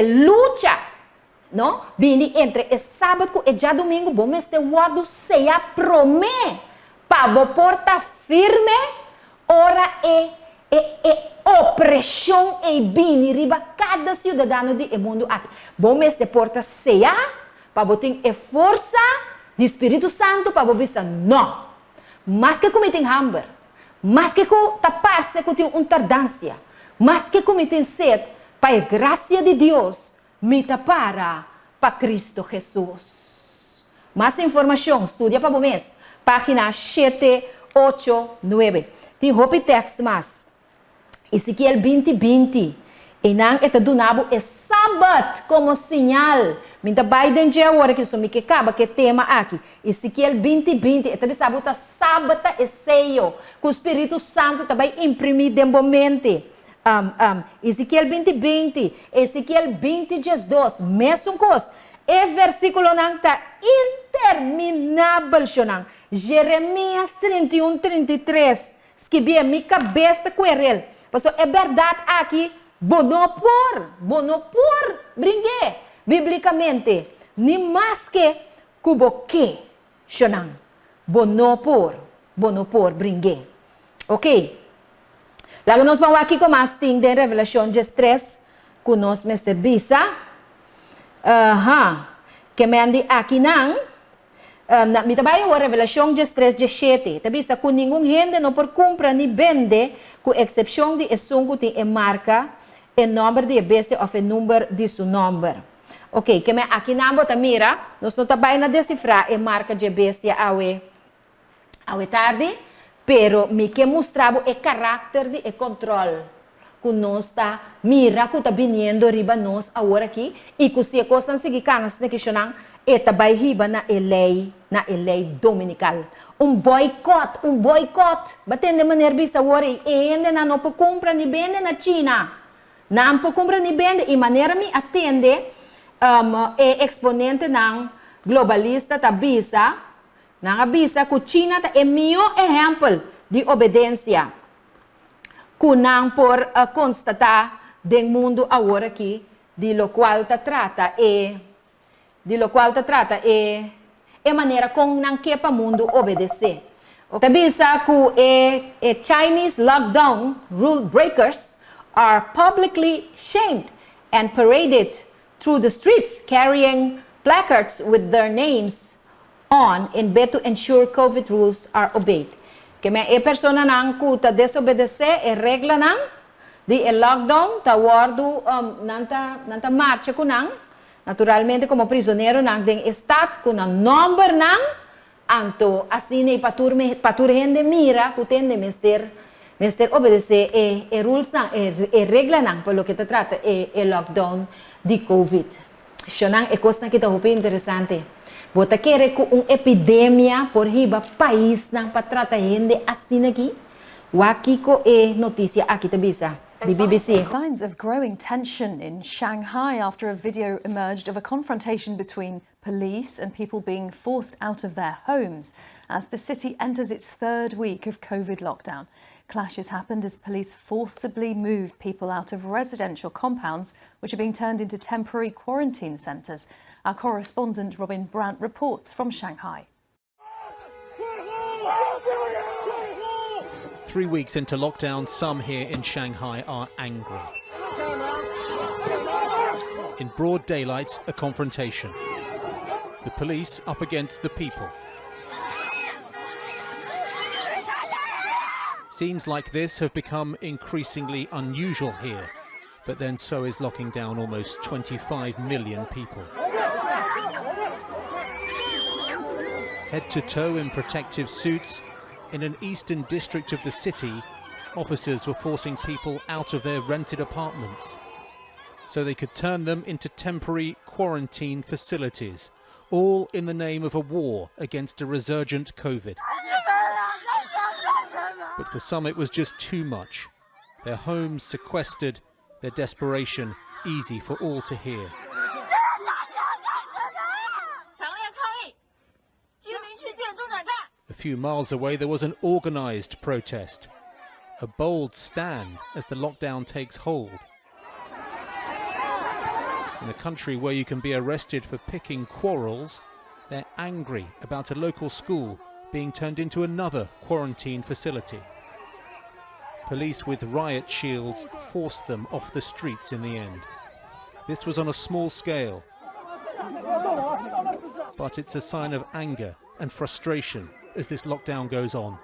lucha, ¿no? Vini entre el sábado e ya domingo, bom mester guardo seja promé para porta firme, ora opressão e bini riba cada cidadão do mundo aqui. Bom mester porta seja para botar força do Espírito Santo para botar não. Mas que cometem hambre, mas que tapar-se com uma tardância, mas que cometem sede, para a graça de Deus, me tapara para Cristo Jesus. Mais informação, estudia para o mês, página 789. Tem roupa e texto mais. Ezequiel 20:20. E não é donado é sábado como sinal. Minta Biden já agora que só me que acaba que tema aqui. Ezequiel 20:20. E também sabe que sábado é sello. Que o Espírito Santo também imprimir dembamente. Ezequiel 20:20. Ezequiel 20:2. Mesmo coisa. E versículo não está interminável. Jeremias 31:33. Escrevi a minha cabeça com ele. Pastor, é verdade aqui. Bonopor, brinque, biblicamente, ni mais que cuboque, xonang, bonopor, brinque, ok? Logo nós vamos aqui com mais ting de Revelação 3, com nós Mr. Bisa, que me andi aqui não, me trabalho a Revelação 3:17, tabisa com nenhum gente não por compra ni vende, com exceção de esungo tem marca o número de bestia ou o número de seu número. Ok, que me aqui na bota mira, nós não trabalhamos na decifrar a marca de bestia awe tarde, pero me que mostrava o caráter de controle que nós está mira que está vindo riba nós agora aqui e que se a coisa seguir canas de questionar e também riba na lei dominical. Boicot, batendo de maneira bisa agora e ainda não pode comprar nem vender na China. Não pode comprar nem vender e maneira me atende exponente não globalista tá bisa, não avisa que China tá é melhor exemplo de obediência. Que não por constatar do mundo agora aqui, de lo qual ta trata é maneira como não quer para o mundo obedecer. Tabisa que Chinese lockdown rule breakers are publicly shamed and paraded through the streets carrying placards with their names on in bid to ensure COVID rules are obeyed. Que me persona nang kuta desobedecer regla nang di lockdown ta guardo nanta marcha ko nang naturalmente como prisioneiro nang den estado com a number nang anto assim e paturhende mira que tem de mester obedecer rules nang regla nang por lo que te trata lockdown de COVID. Isso nang coisa que tá muito interessante. Bota querer com uma epidemia por riba país nang para tratar gente assim aqui. O aqui co notícia aqui te bisa. The BBC. Signs of growing tension in Shanghai after a video emerged of a confrontation between police and people being forced out of their homes as the city enters its third week of COVID lockdown. Clashes happened as police forcibly moved people out of residential compounds, which are being turned into temporary quarantine centres. Our correspondent Robin Brandt reports from Shanghai. 3 weeks into lockdown, some here in Shanghai are angry. In broad daylight, a confrontation. The police up against the people. Scenes like this have become increasingly unusual here, but then so is locking down almost 25 million people. Head to toe in protective suits, In an eastern district of the city, officers were forcing people out of their rented apartments so they could turn them into temporary quarantine facilities, all in the name of a war against a resurgent COVID. But for some it was just too much. Their homes sequestered, their desperation easy for all to hear. A few miles away there was an organised protest, a bold stand as the lockdown takes hold. In a country where you can be arrested for picking quarrels, they're angry about a local school being turned into another quarantine facility. Police with riot shields forced them off the streets in the end. This was on a small scale, but it's a sign of anger and frustration as this lockdown goes on.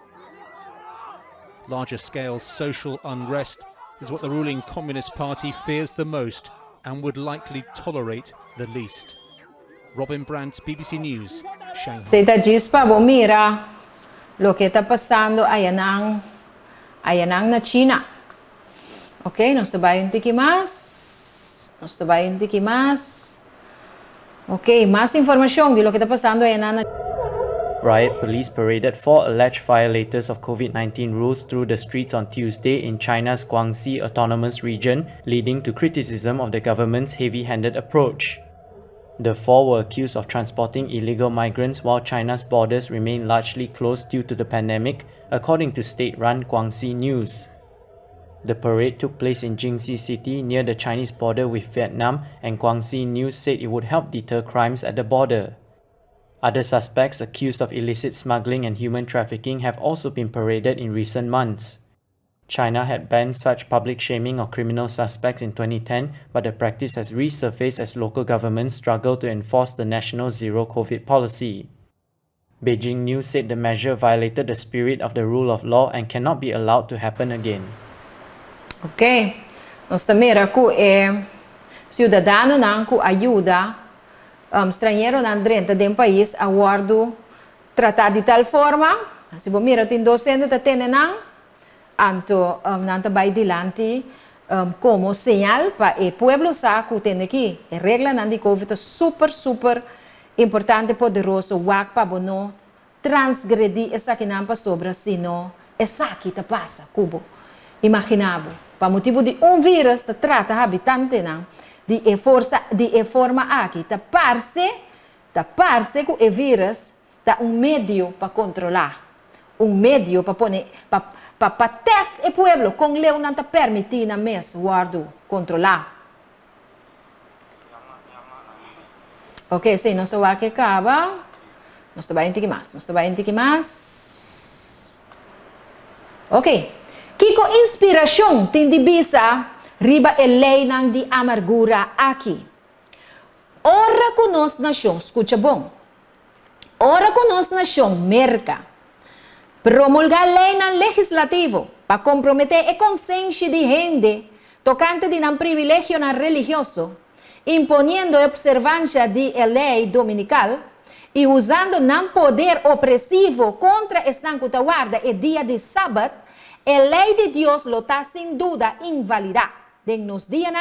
Larger scale social unrest is what the ruling Communist Party fears the most and would likely tolerate the least. Robin Brandt, BBC News, Shanghai. Se Gispa, mira lo que está pasando ayanang na China. Ok, nos trabaja un tiki más. Ok, más información de lo que está pasando ayanang na Riot police paraded 4 alleged violators of COVID-19 rules through the streets on Tuesday in China's Guangxi Autonomous Region, leading to criticism of the government's heavy-handed approach. The 4 were accused of transporting illegal migrants while China's borders remain largely closed due to the pandemic, according to state-run Guangxi News. The parade took place in Jingxi City near the Chinese border with Vietnam, and Guangxi News said it would help deter crimes at the border. Other suspects accused of illicit smuggling and human trafficking have also been paraded in recent months. China had banned such public shaming of criminal suspects in 2010, but the practice has resurfaced as local governments struggle to enforce the national zero-COVID policy. Beijing News said the measure violated the spirit of the rule of law and cannot be allowed to happen again. Ok, nostra mira ku ciudadano nang ku ayuda straniero nan dentro de un país aguardo tratar de tal forma, se você mira tem docente tá tendo nang anto nanta vai dilante como señal para o pueblo sa ku tem aqui, a regra nan de COVID super importante poderoso wak pa bono transgredir essa que não passou sobre sino essa que tá passa cubo imaginavo para motivo de vírus tá trata habitante não de forma aqui tá parce que o vírus tá medio para controlar medio para poner para teste o pueblo com leu não tá permitindo mes guardo controlar. Ok, sim, nós vai que acaba. Nós vai entender mais. Ok. Kiko inspiração tem de bisa riba a lei nang de amargura aqui. Ora com nós nação, escuta bom. Ora com nós nação merca. Promulgar lei nang legislativo para comprometer a consciência de gente tocante de nan privilégio nan religioso, imponiendo observancia de lei dominical e usando nan poder opressivo contra esta guarda e dia de sábado, a lei de Deus lo está sem dúvida invalidada. De nos dias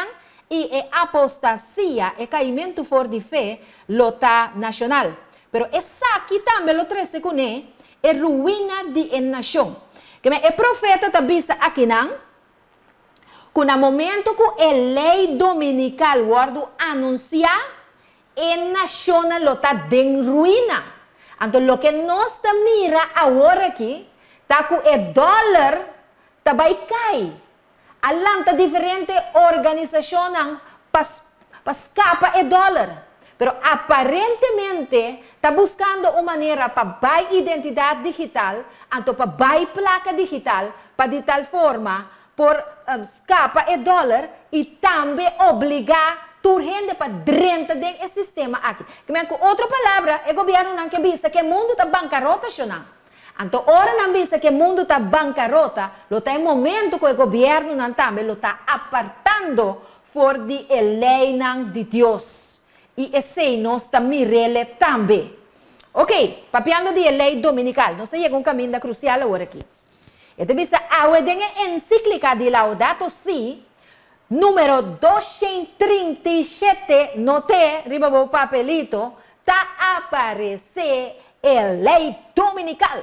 e a apostasia e caimento fora de fé lo está nacional. Pero essa aqui também lo trece com é ruína de nação. Que o profeta está bisa aqui não, que no momento que a lei dominical guardo anunciar, a nação lo está de ruína. Então, o que nós está mira agora aqui, tá que o dólar tá vai cair. Alam tá diferente organização para escapar o dólar. Pero aparentemente está buscando uma maneira para buy identidade digital, então para buy placa digital, para de tal forma por escapar o dólar e também obrigar a gente para dentro do sistema aqui. Com outra palavra, o governo não quer dizer que o mundo está bancarrota, não. Então, ora não diz que o mundo está bancarrota, lo está em momento que o governo não também lo está apartando fora de lei de Deus. E esse nós está mirele também. Ok, papiando de lei dominical, não sei um caminho crucial agora aqui. Então, bisa a encíclica de Laudato Si, número 237, note, riba o papelito, tá aparece a lei dominical.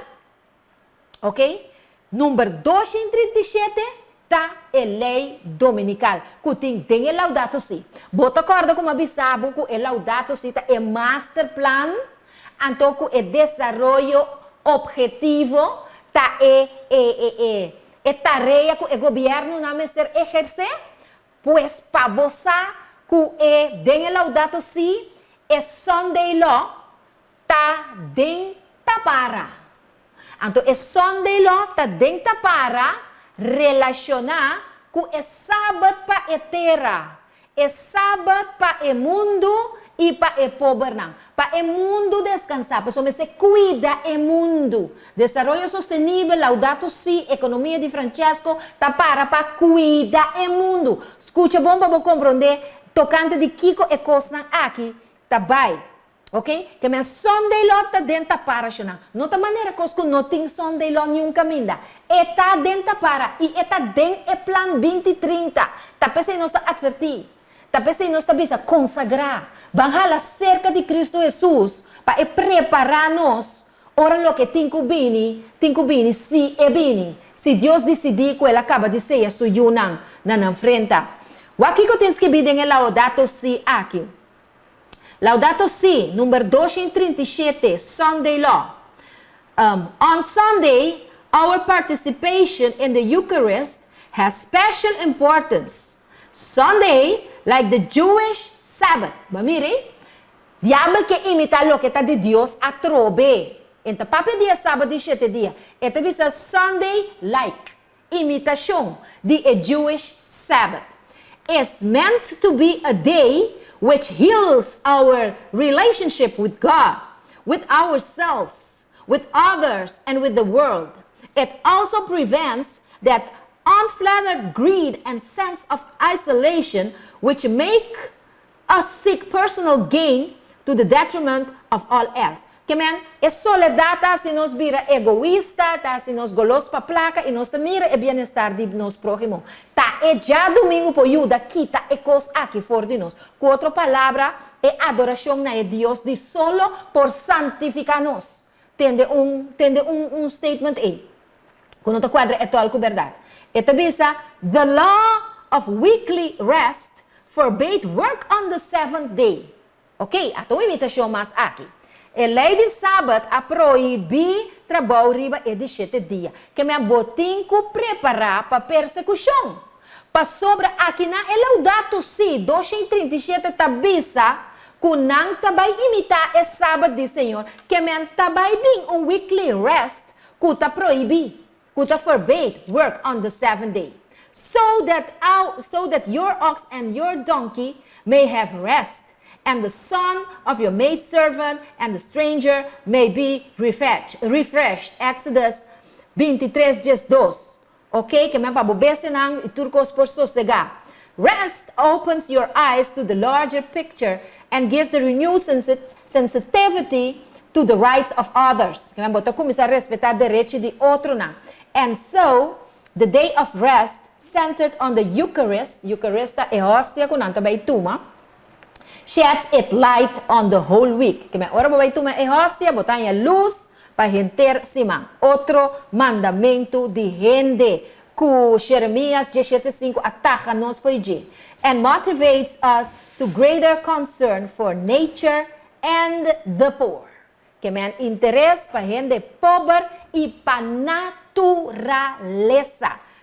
Ok? Número 237, tá a lei dominical. Que tem a Laudato Si. Bota acorda com uma bisabo que a Laudato Si tá é master plan, então que é desenvolvimento objetivo, tá é tarefa que o governo não mestre exercer, pues para você que é den Laudato Si, é Sunday law, tá dentro para. Então, é Sunday law, tá dentro para relacionar com é sábado para a terra, é sábado para o mundo e para o pobre não. Para o mundo descansar, pessoal, se cuida o mundo. Desenvolvimento sustentável, Laudato Si, economia de Francesco, tá para cuidar o mundo. Escuta bom para compreender, tocante de Kiko e coisa aqui, tá bem. Ok? Que minha Sunday law tá dentro para chorar. Não tá maneira que não tem Sunday law nenhum caminho. É tá dentro para e é tá dentro do plan 2030. Tá pensando nós tá advertir. Tá pensando nós tá bisa consagrar. Banhala cerca de Cristo Jesus para preparar-nos. Ora lo que tinco bini, se é bini. Se Deus decidir que ele acaba de ser su yunang na frente. O aqui que eu tenho que vir em Laudato Si aqui. Laudato Si, número 237, Sunday Law. On Sunday, our participation in the Eucharist has special importance. Sunday, like the Jewish Sabbath. Mire, diabo que imita lo que está de Dios a trobe. Então, papi dia sábado e 7 dias. Esta bisa Sunday like, imitação de a Jewish Sabbath. It's meant to be a day which heals our relationship with God, with ourselves, with others, and with the world. It also prevents that unfettered greed and sense of isolation which make us seek personal gain to the detriment of all else. Que men, é soledad se nos vira egoísta, se nos golos pa placa e nos mira o bem-estar de nos próximo. Tá é já domingo por Yuda, quita e cos aqui for de nós. Com outra palavra, é adoração na Deus de solo por santificar-nos. Tende um statement aí. Quando te quadra é tal com verdade. Esta bisa, the law of weekly rest forbade work on the seventh day. Ok? A tua imitação mais aqui. A lei de sábado a proibir trabalho riba e de 7 dias. Que me botinco preparar para persecução. Para sobre aqui na Laudato Si 237 tabisa que não tabai imitar o sábado do Senhor. Que me tabai bem weekly rest que ta proibir, que ta forbade work on the 7th day. So that your ox and your donkey may have rest. And the son of your maidservant and the stranger may be refreshed. Exodus 23:2. Ok? Que me pabobese nang iturkos por sossegar. Rest opens your eyes to the larger picture and gives the renewed sensitivity to the rights of others. Que me botar começar a respeitar direitos de outro na. And so, the day of rest centered on the Eucharist. Eucharista é hóstia com nanta bay tuma. Sheds its light on the whole week. Que me ora vai tuma e hóstia, botar a luz para render cima. Outro mandamento de rende. Que Jeremias 17:5 ataca nos foi de. And motivates us to greater concern for nature and the poor. Que me interesse para rende pobre e para natureza.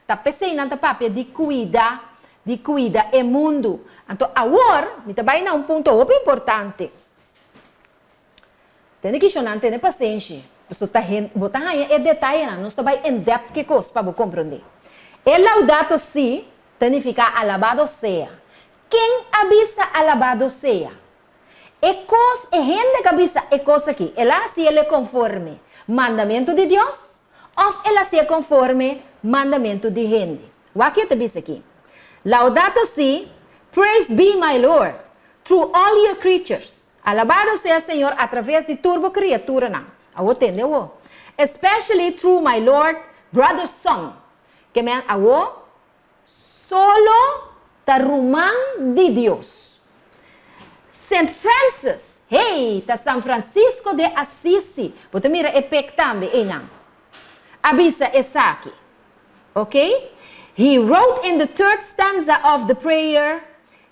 Tá pensando na papia de cuidar o mundo. Então, agora, me trabalha num ponto muito importante. Tem que chamar, tem paciência. Você está botando aí é detalhe, não está bem em depth que coisa para compreender. El Laudato Si significa alabado sea. Quem avisa alabado sea? É coisa, é gente que avisa, é coisa aqui. Ela se ele conforme mandamento de Deus ou ela se conforme mandamento de gente. O que te avisa aqui? Laudato Si, praised be my Lord, through all your creatures. Alabado sea Señor a través de turbo criatura na. Awo tende wo. Especially through my Lord, brother son. Que me awo solo tarumang de Dios. Saint Francis, hey, ta San Francisco de Assisi. Bota mira epek tambe enang. Abisa esaki. Okay? He wrote in the third stanza of the prayer.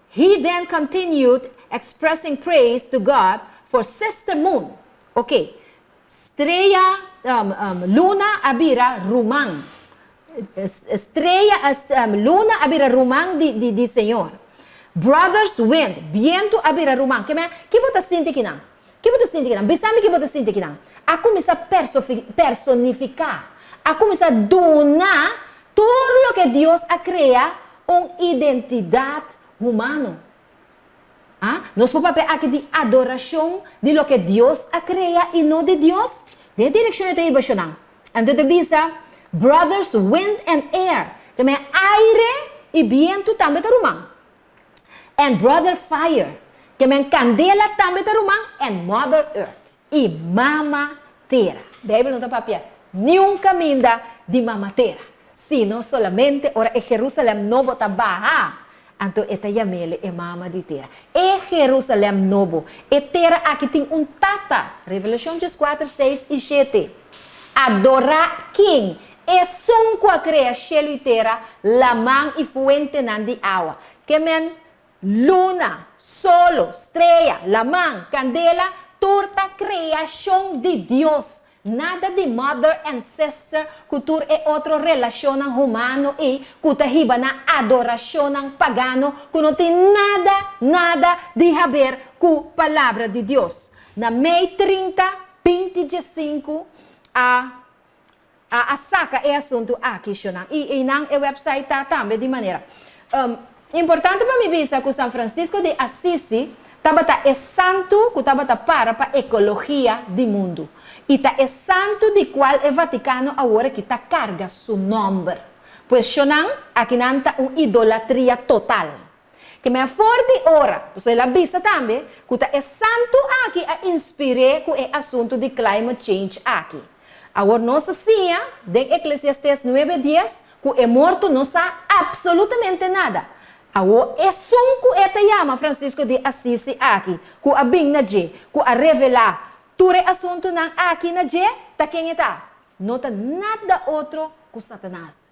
He then continued expressing praise to God for Sister Moon. Okay. Estrella, Luna Abira Rumang. Luna Abira Rumang di Señor. Brothers Wind, Viento Abira Rumang. Que bota sinti kinang? Que bota sinti kinang? Bisami que bota sinti kinang? Ako misa personificar. Ako misa duna todo lo que Dios ha creado una identidad humana. Nos papel aquí de adoración de lo que Dios ha creado y no de Dios. De dirección de ibasionan. Entonces bisa brothers wind and air. Também aire y viento también tarumang. And brother fire. Que me candela también tarumang. And mother earth. Y mama terra. Bíblia não tem papel. Nunca minda de mama terra. Sino solamente ora e Jerusalém novo está baja. Então, esta yamele é mama de terra. E Jerusalém novo. E terra aqui tem tata. Revelação 4, 6 e 7. Adorar quem? E sunco a criar cielo e terra, lamang e fuente nan de água. Que men luna, solo, estrella, lamang, candela, torta criação de Deus. Nada de mother and sister, cultura é outra relação humano e kutahiba na adoração pagano, que não tem nada de a ver com a palavra de Deus. Na May 30, 25, a saca é assunto aqui, Shonang. E na website tá também de maneira. Importante para mim ver que São Francisco de Assisi é santo que para a ecologia do mundo. E é santo de qual o Vaticano agora que carga seu nome. Pois Shonang, aqui não está uma idolatria total. Que me forte ora, pois ela bisa também, que é santo aqui a inspirar com o assunto de climate change aqui. Agora, nossa cia, de Eclesiastes 9:10, que é morto não sabe absolutamente nada. Agora, é sunco esta chama Francisco de Assisi aqui, que a bem na je, que a revelar. Ture assunto nang aqui na je, ta quem está? Não está nada outro que Satanás.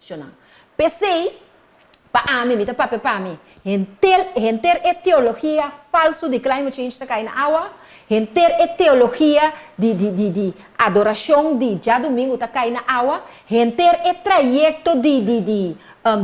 Pensei, para mim, mita pape para mim, enter é teologia falso de climate change ta cai na água, enter é teologia de adoração de já domingo ta cai na água, enter é trajecto de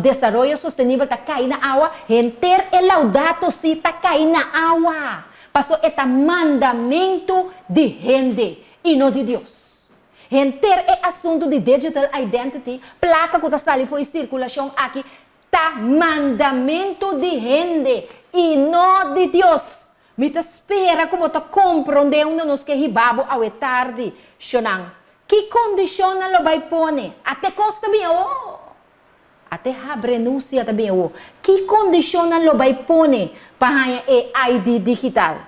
desenvolvimento sustentável ta cai na água, enter é laudato si ta cai na água. Passou este mandamento de gente e não de Deus. Enter é assunto de digital identity, placa que está saindo foi circulação aqui, tá mandamento de gente e não de Deus. Me te espera como te compreendendo nos que ribabo ao tarde, Shonang. Que condição lo vai pôr? Até costa bem, até a renúncia também, Que condição lo vai pôr para a ID digital?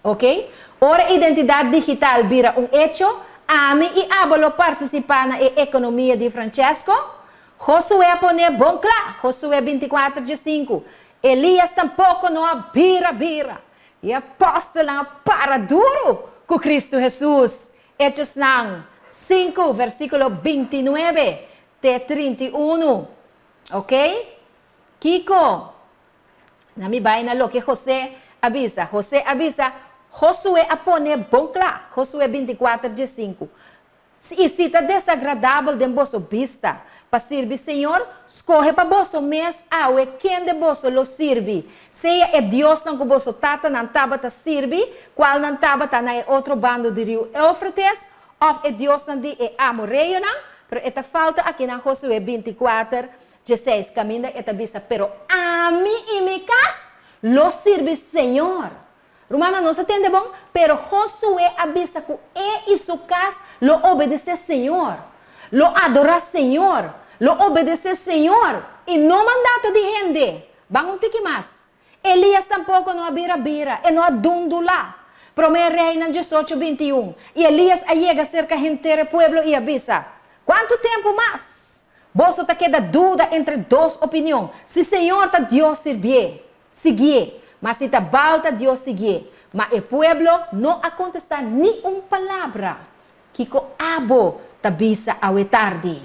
Ok? Ora, identidade digital vira hecho. Ami e abolo participar na economia de Francesco. Josué pone bom claro. Josué 24:5. Elias tampouco não bira. E apóstolo para duro com Cristo Jesus. Hechos 5, versículo 29 até 31. Ok? Kiko, na mi vai na lo que José avisa. Josué apone bom claro. Josué 24:5. E se está desagradável de vossa vista para servir Senhor, escolhe para vosso mês awe quem de vosso lo sirve. Seja é Deus não que vosso tata não tava ta sirve, qual não tava ta na outro bando de rio Eufrates, ou é Deus não de amoreio não, pero esta falta aqui na Josué 24:16 caminha esta visa, pero a mim e mi casa lo sirve Senhor. Romana não se entende bom, pero Josué avisa que e sua casa lo obedece Senhor, lo adora Senhor, lo obedece Senhor, e não mandato de gente. Vamos ter que mais. Elías tampoco no abira-bira, e no adundula. Pero me reina en 18:21. Y Elías llega cerca gente del pueblo y avisa, ¿cuánto tiempo más? Vos te queda duda entre dos opiniones. Si Señor ta Dios sigue, mas si ta balta Dios sigue. Mas el pueblo no ha contestado ni una palabra. Kiko abo tabisa awe tarde.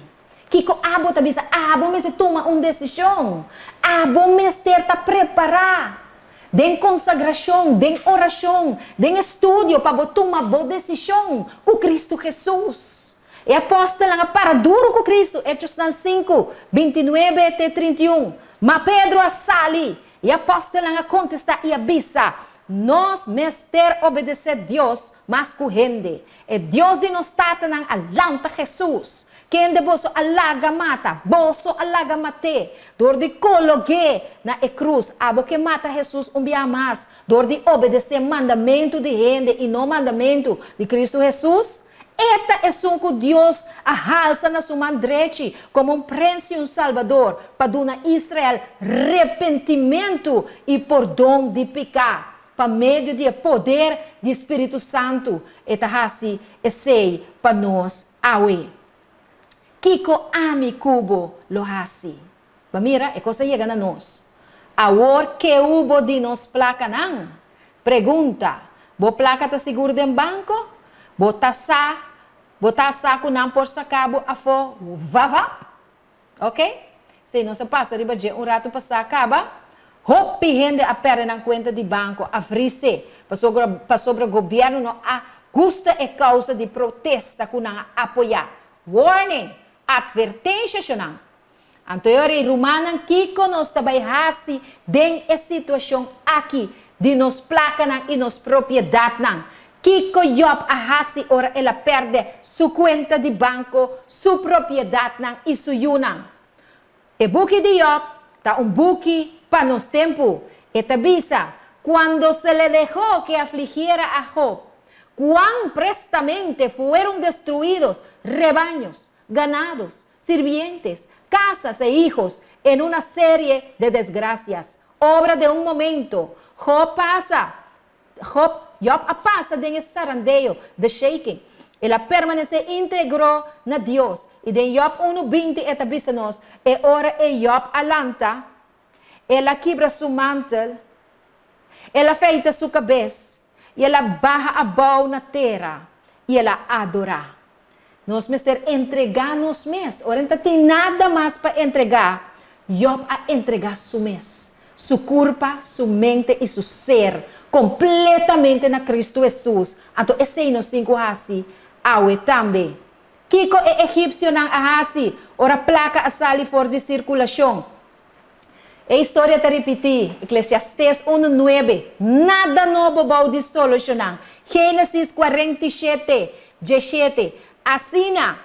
Kiko abo tabisa, abo me se toma una decisión. Abo me está preparar. Den consagração, den oração, den estudio para tomar boa decisão com Cristo Jesus. E apóstolo para duro com Cristo, Hechos 5, 29 até 31. Mas Pedro sale e apóstolo contesta e avisa, nós mester obedecer Deus, mas com gente. E Deus de nos tata nang alanta Jesus. Quem de boso alaga mata, boso alaga mate. Dor de coloque na cruz, abo que mata Jesus dia mais. Dor de obedecer mandamento de gente e não mandamento de Cristo Jesus. Eta é que Deus alça na sua mão direita como príncipe e um salvador para dar a Israel arrependimento e perdão de pecado. Para meio do poder do Espírito Santo. Eta assim é sei para nós awe. Kiko ami kubo lo hasi. Mira, é coisa chega na nós. Agora que hubo de nos placa não? Pergunta, bo placa tá seguro de banco? Botasa ko não por sacabo a fo vava? Ok? Se não se passa riba de rato passa acaba, hopi gente a perder na conta de banco, a frise, para sobre o governo no a custa e causa de protesta que não apoiar. Warning! Advertência chonang. Anteriori rumanan kiko nos tabayhasi den e situação aqui de nos placa nang e nos propriedade nang. Kiko Job ahasi ora ela perde su conta de banco, su propriedade nang e su yunang. E buki de Job ta buki pa nos tempo. E tabisa, quando se le dejó que afligiera a Job, cuán prestamente fueron destruidos rebaños, ganados, sirvientes, casas e hijos en una serie de desgracias. Obra de un momento. Job pasa de ese zarandeo, de shaking. Ela permanece íntegro na Dios. Y de Job 1:20 etabisanos, e ora Job alanta, ela quebra su mantel, ela feita su cabeça, e ela baja a bow na terra, e ela adora. Nós mister entregar nos mês. Ora, não tem nada mais para entregar. Job a entregar su mês, su corpo, su mente e su ser completamente na Cristo Jesus. Então, esse nós temos assim, awe também. Kiko é egípcio nang ahasi, ora placa a sali for de circulação. A história te repetir, Eclesiastes 1:9, nada novo bau de solucionar. Gênesis 47:17. Asina,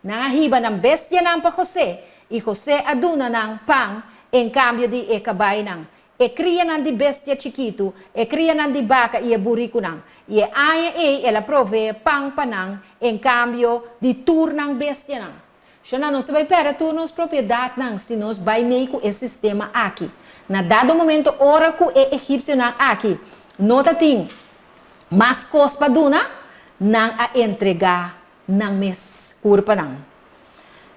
nangahiba ng bestia ng pa Jose, y Jose aduna ng pang, en cambio di kabay ng, cria ng di bestia chiquito, cria ng di baka, buriko ng, aya ela prove pang panang, en cambio di tur ng bestia ng. Siya na nos vai pera turnos propriedade ng, si nos vai meio com esse sistema aqui. Na dado momento, ora ko egípcio ng aqui, nota ting, mas cospa duna, nang a entregar ng mes kurpa nang.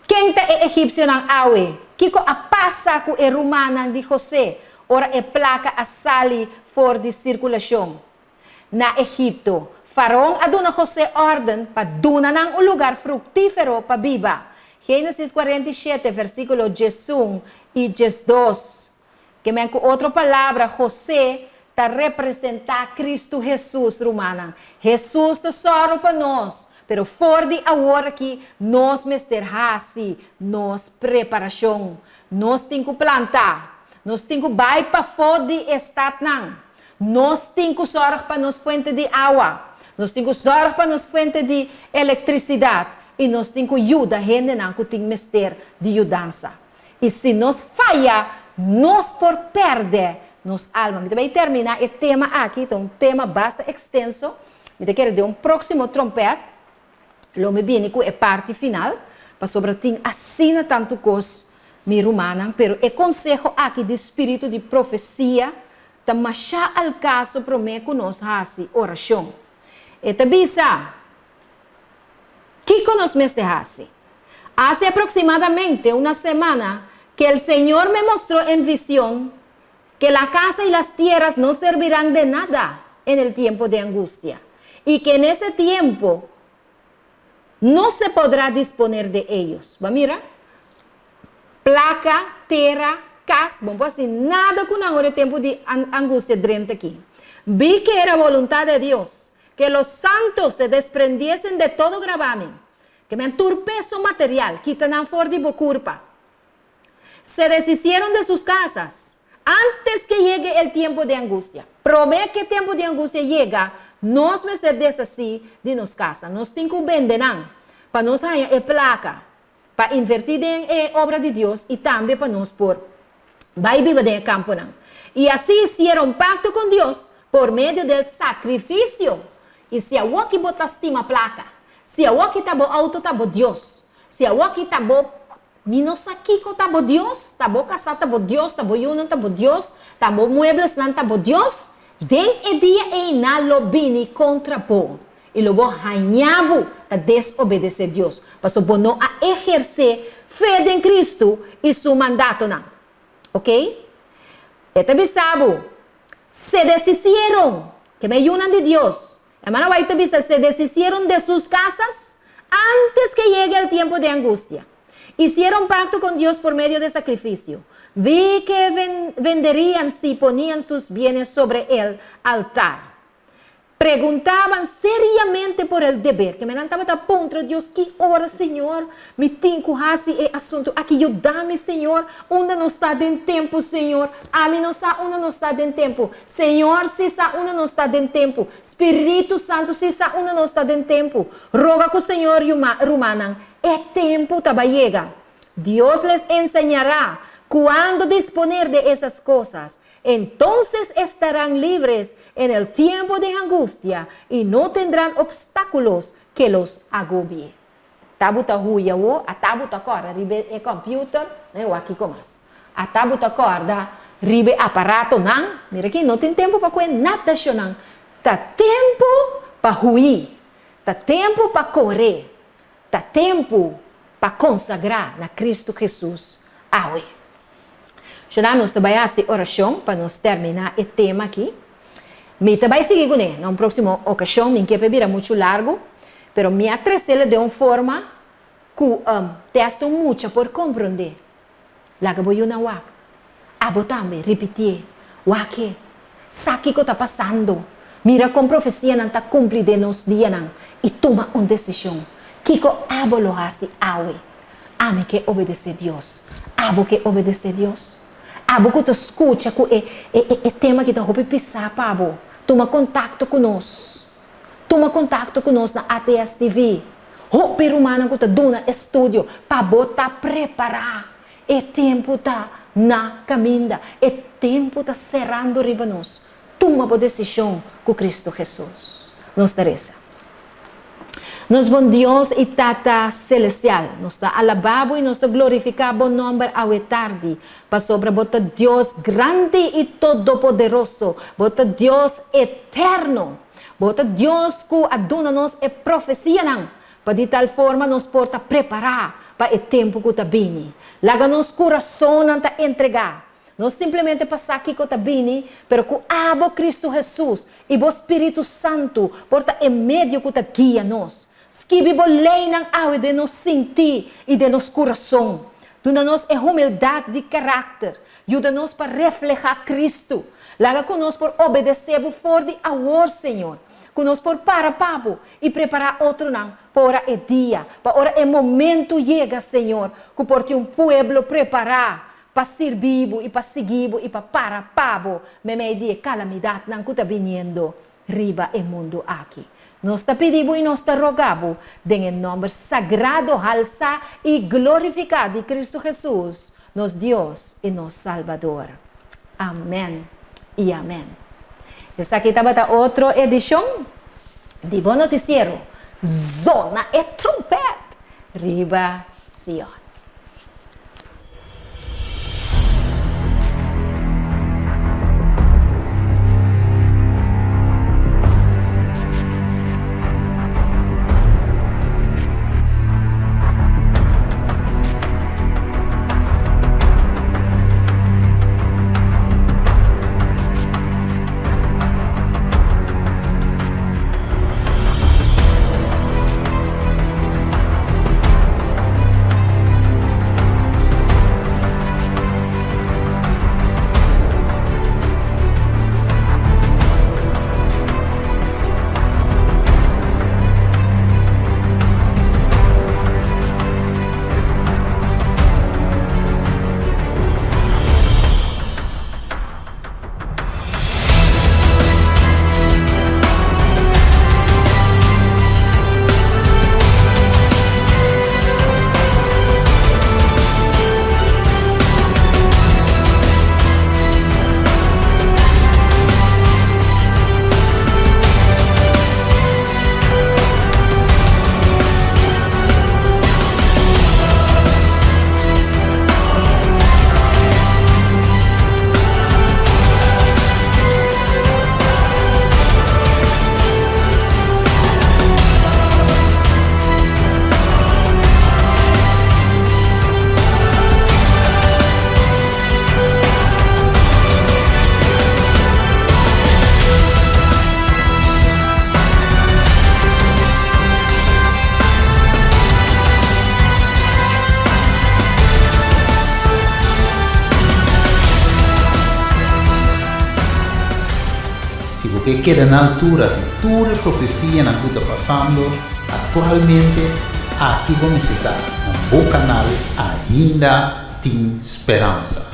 Quem ta egípcio nang awe, kiko a passa ko rumana de José, ora placa a sali for de circulação. Na Egipto, Faraón aduna José orden pa duna nang lugar fructífero pa biba. Gênesis 47, versículo 11 e 12. Que men com outra palavra, José ta representar Cristo Jesus romana. Jesus ta soro para nós, pero for de agora que nós mesterhasi, nós preparação, nós tem que plantar, nós tem que vai para fora de estat nang, nós tem que sorg para nos fonte de água, nós tem que sorg para nos fonte de eletricidade e nós tem que ajudar gente nang que tem mester de ajudança. E se nós falha, nós por perder nos alma. Me vai terminar o tema aqui, então um tema bastante extenso. Me quero de próximo trompete. Lo me viene com a parte final, para sobre ting assina tanto coisa mi rumanan, pero el consejo aquí de espíritu de profecía, tamasha al caso prome conos hasi oración. Esta visa, ¿qué conos mes de hasi? Hace aproximadamente una semana que el Señor me mostró en visión que la casa y las tierras no servirán de nada en el tiempo de angustia y que en ese tiempo no se podrá disponer de ellos. ¿Va, mira? Placa, tierra, casa, vamos a decir, nada con ahora el tiempo de angustia dentro aquí. Vi que era voluntad de Dios que los santos se desprendiesen de todo gravamen, que me enturpezo material, quitan for de culpa. Se deshicieron de sus casas antes que llegue el tiempo de angustia. Promete que el tiempo de angustia llega, nos me se desasí de nos casa, nos tengo venderán, para nos haya placa, para invertir en obra de Dios y también para nos por va y vive de campo. Y así hicieron pacto con Dios por medio del sacrificio. Y si agua que botastima placa, si agua que tabo auto tabo Dios, si agua que tabo minos aquí tabo Dios, tabo casa tabo Dios, tabo yuno tabo Dios, tabo muebles nan tabo Dios, den el día e inalo bini contra po. Y lo bo hañabu a desobedecer a Dios. Paso bono a ejercer fe en Cristo y su mandato. ¿Ok? Este bisabo se deshicieron, que me ayunan de Dios. Hermano, se deshicieron de sus casas antes que llegue el tiempo de angustia. Hicieron pacto con Dios por medio de sacrificio. Vi que venderían si ponían sus bienes sobre el altar. Preguntaban seriamente por el deber, que me lantaba a contra Dios, que hora, Señor, me tengo así el asunto, aquí yo dame, Señor, una no está en tiempo, Señor, a mí no está, una no está en tiempo, Señor, si está, una no está en tiempo, Espíritu Santo, si está, una no está en tiempo, roga con Señor rumanan, el tiempo taba llega, Dios les enseñará cuándo disponer de esas cosas. Entonces estarán libres en el tiempo de angustia y no tendrán obstáculos que los agobie. Tabuta huya wo, a tabuta corda, ribe e computer, né, o aqui comas. A tabuta corda, ribe aparato nan, mira aqui, não tem tempo para coisa nada chonan. Tá tempo para ruir, tá tempo para correr, tá tempo para consagrar na Cristo Jesus. Aue. Já nós também fazer oração para nós terminar o tema aqui. Me também seguir com ele. Na próxima ocasião, me quer beber muito largo, pero me atrecer de uma forma que texto muito por compreender. Lá que vou na wak. Abo também repetir. Wak, sabe o que está passando? Mira como profecia não está cumprida nos dias e toma uma decisão. Kiko abo lo hace awe. Ame que obedecer a Deus. Abo que obedecer a Deus. Abo que tu escuta com o tema que tu vai pisar, pabo. Toma contato conosco. Toma contato conosco na ATS TV. O per humano que tu dona estúdio para botar preparar. O tempo tá na caminda. O tempo tá cerrando riba nós. Toma a decisão com Cristo Jesus. Nos Teresa. Nos bom Deus e Tata Celestial, nos da alabado e nos da glorificado bom nome ao tarde, para sobre bota Deus grande e todo-poderoso, bota Deus eterno, bota Deus que aduna-nos e profecia não, para de tal forma nos porta preparar para o tempo que está vindo. Laga-nos coração não está entregar. Não simplesmente passar aqui que está vindo, pero que abo Cristo Jesus e o Espírito Santo porta em meio que está guia-nos. Skibi bolei ng awe de nos sentir e de nos coração. Duna-nos é humildade de caráter. Ajuda-nos para reflejar Cristo. Laga conosco por obedecer por de amor, Senhor. Conosco por para papo e preparar outro não. Para o dia, para o momento chega, Senhor, que por ti pueblo preparar para servir e para seguir e para papo. Me de calamidade não que está vindo riba o mundo aqui. Nos te pedimos y nos te rogamos en el nombre sagrado, alza y glorificado de Cristo Jesús, nos Dios y nos Salvador. Amén y amén. Esta aquí está otra edición de Buen Noticiero, Zona e Trompet, Riba Sion. porque queda na altura de toda a profecia que está passando atualmente. Aqui vamos estar no bom canal, ainda tem esperança.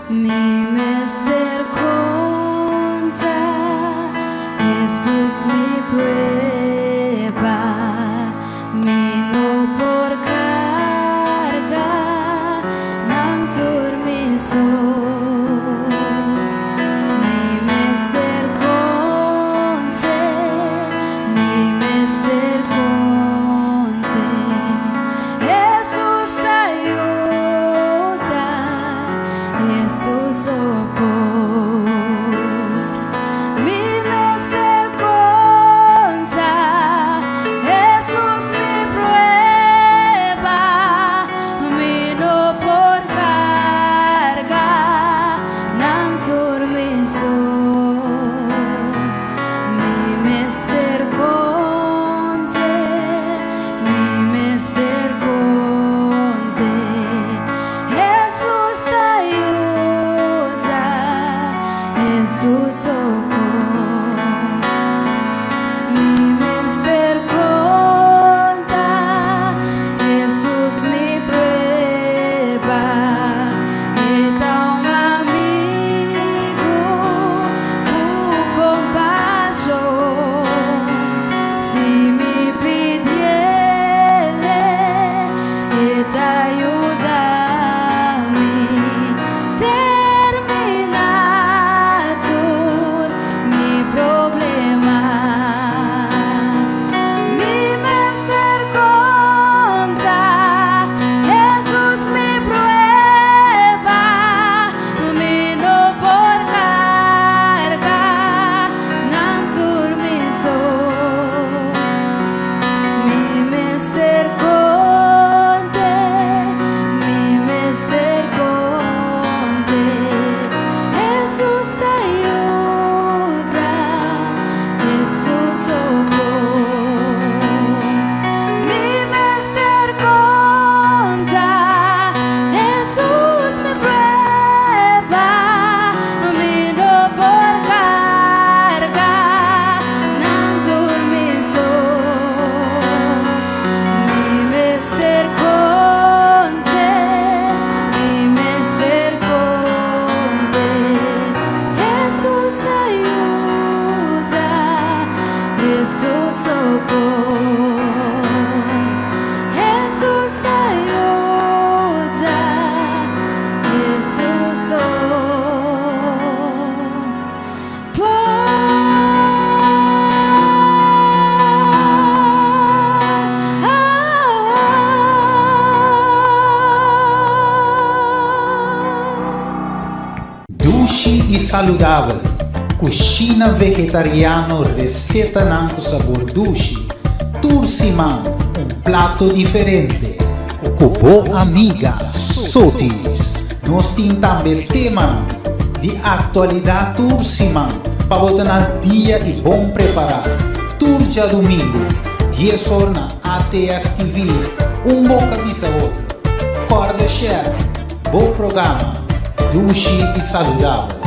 Mi mester conta, Jesus me prueba, mi no por carga, nang turmiso. E saudável, cucina vegetariano, receita não com sabor dushi, tursiman, prato diferente, com boa amiga, Sotis. Nós temos também tema de atualidade tursiman, para botar no dia e bom preparar. Turja domingo, 10 horas na ATS TV, bom cabeça outro. Corda share, bom programa, dushi e saudável.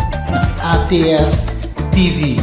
ATS TV.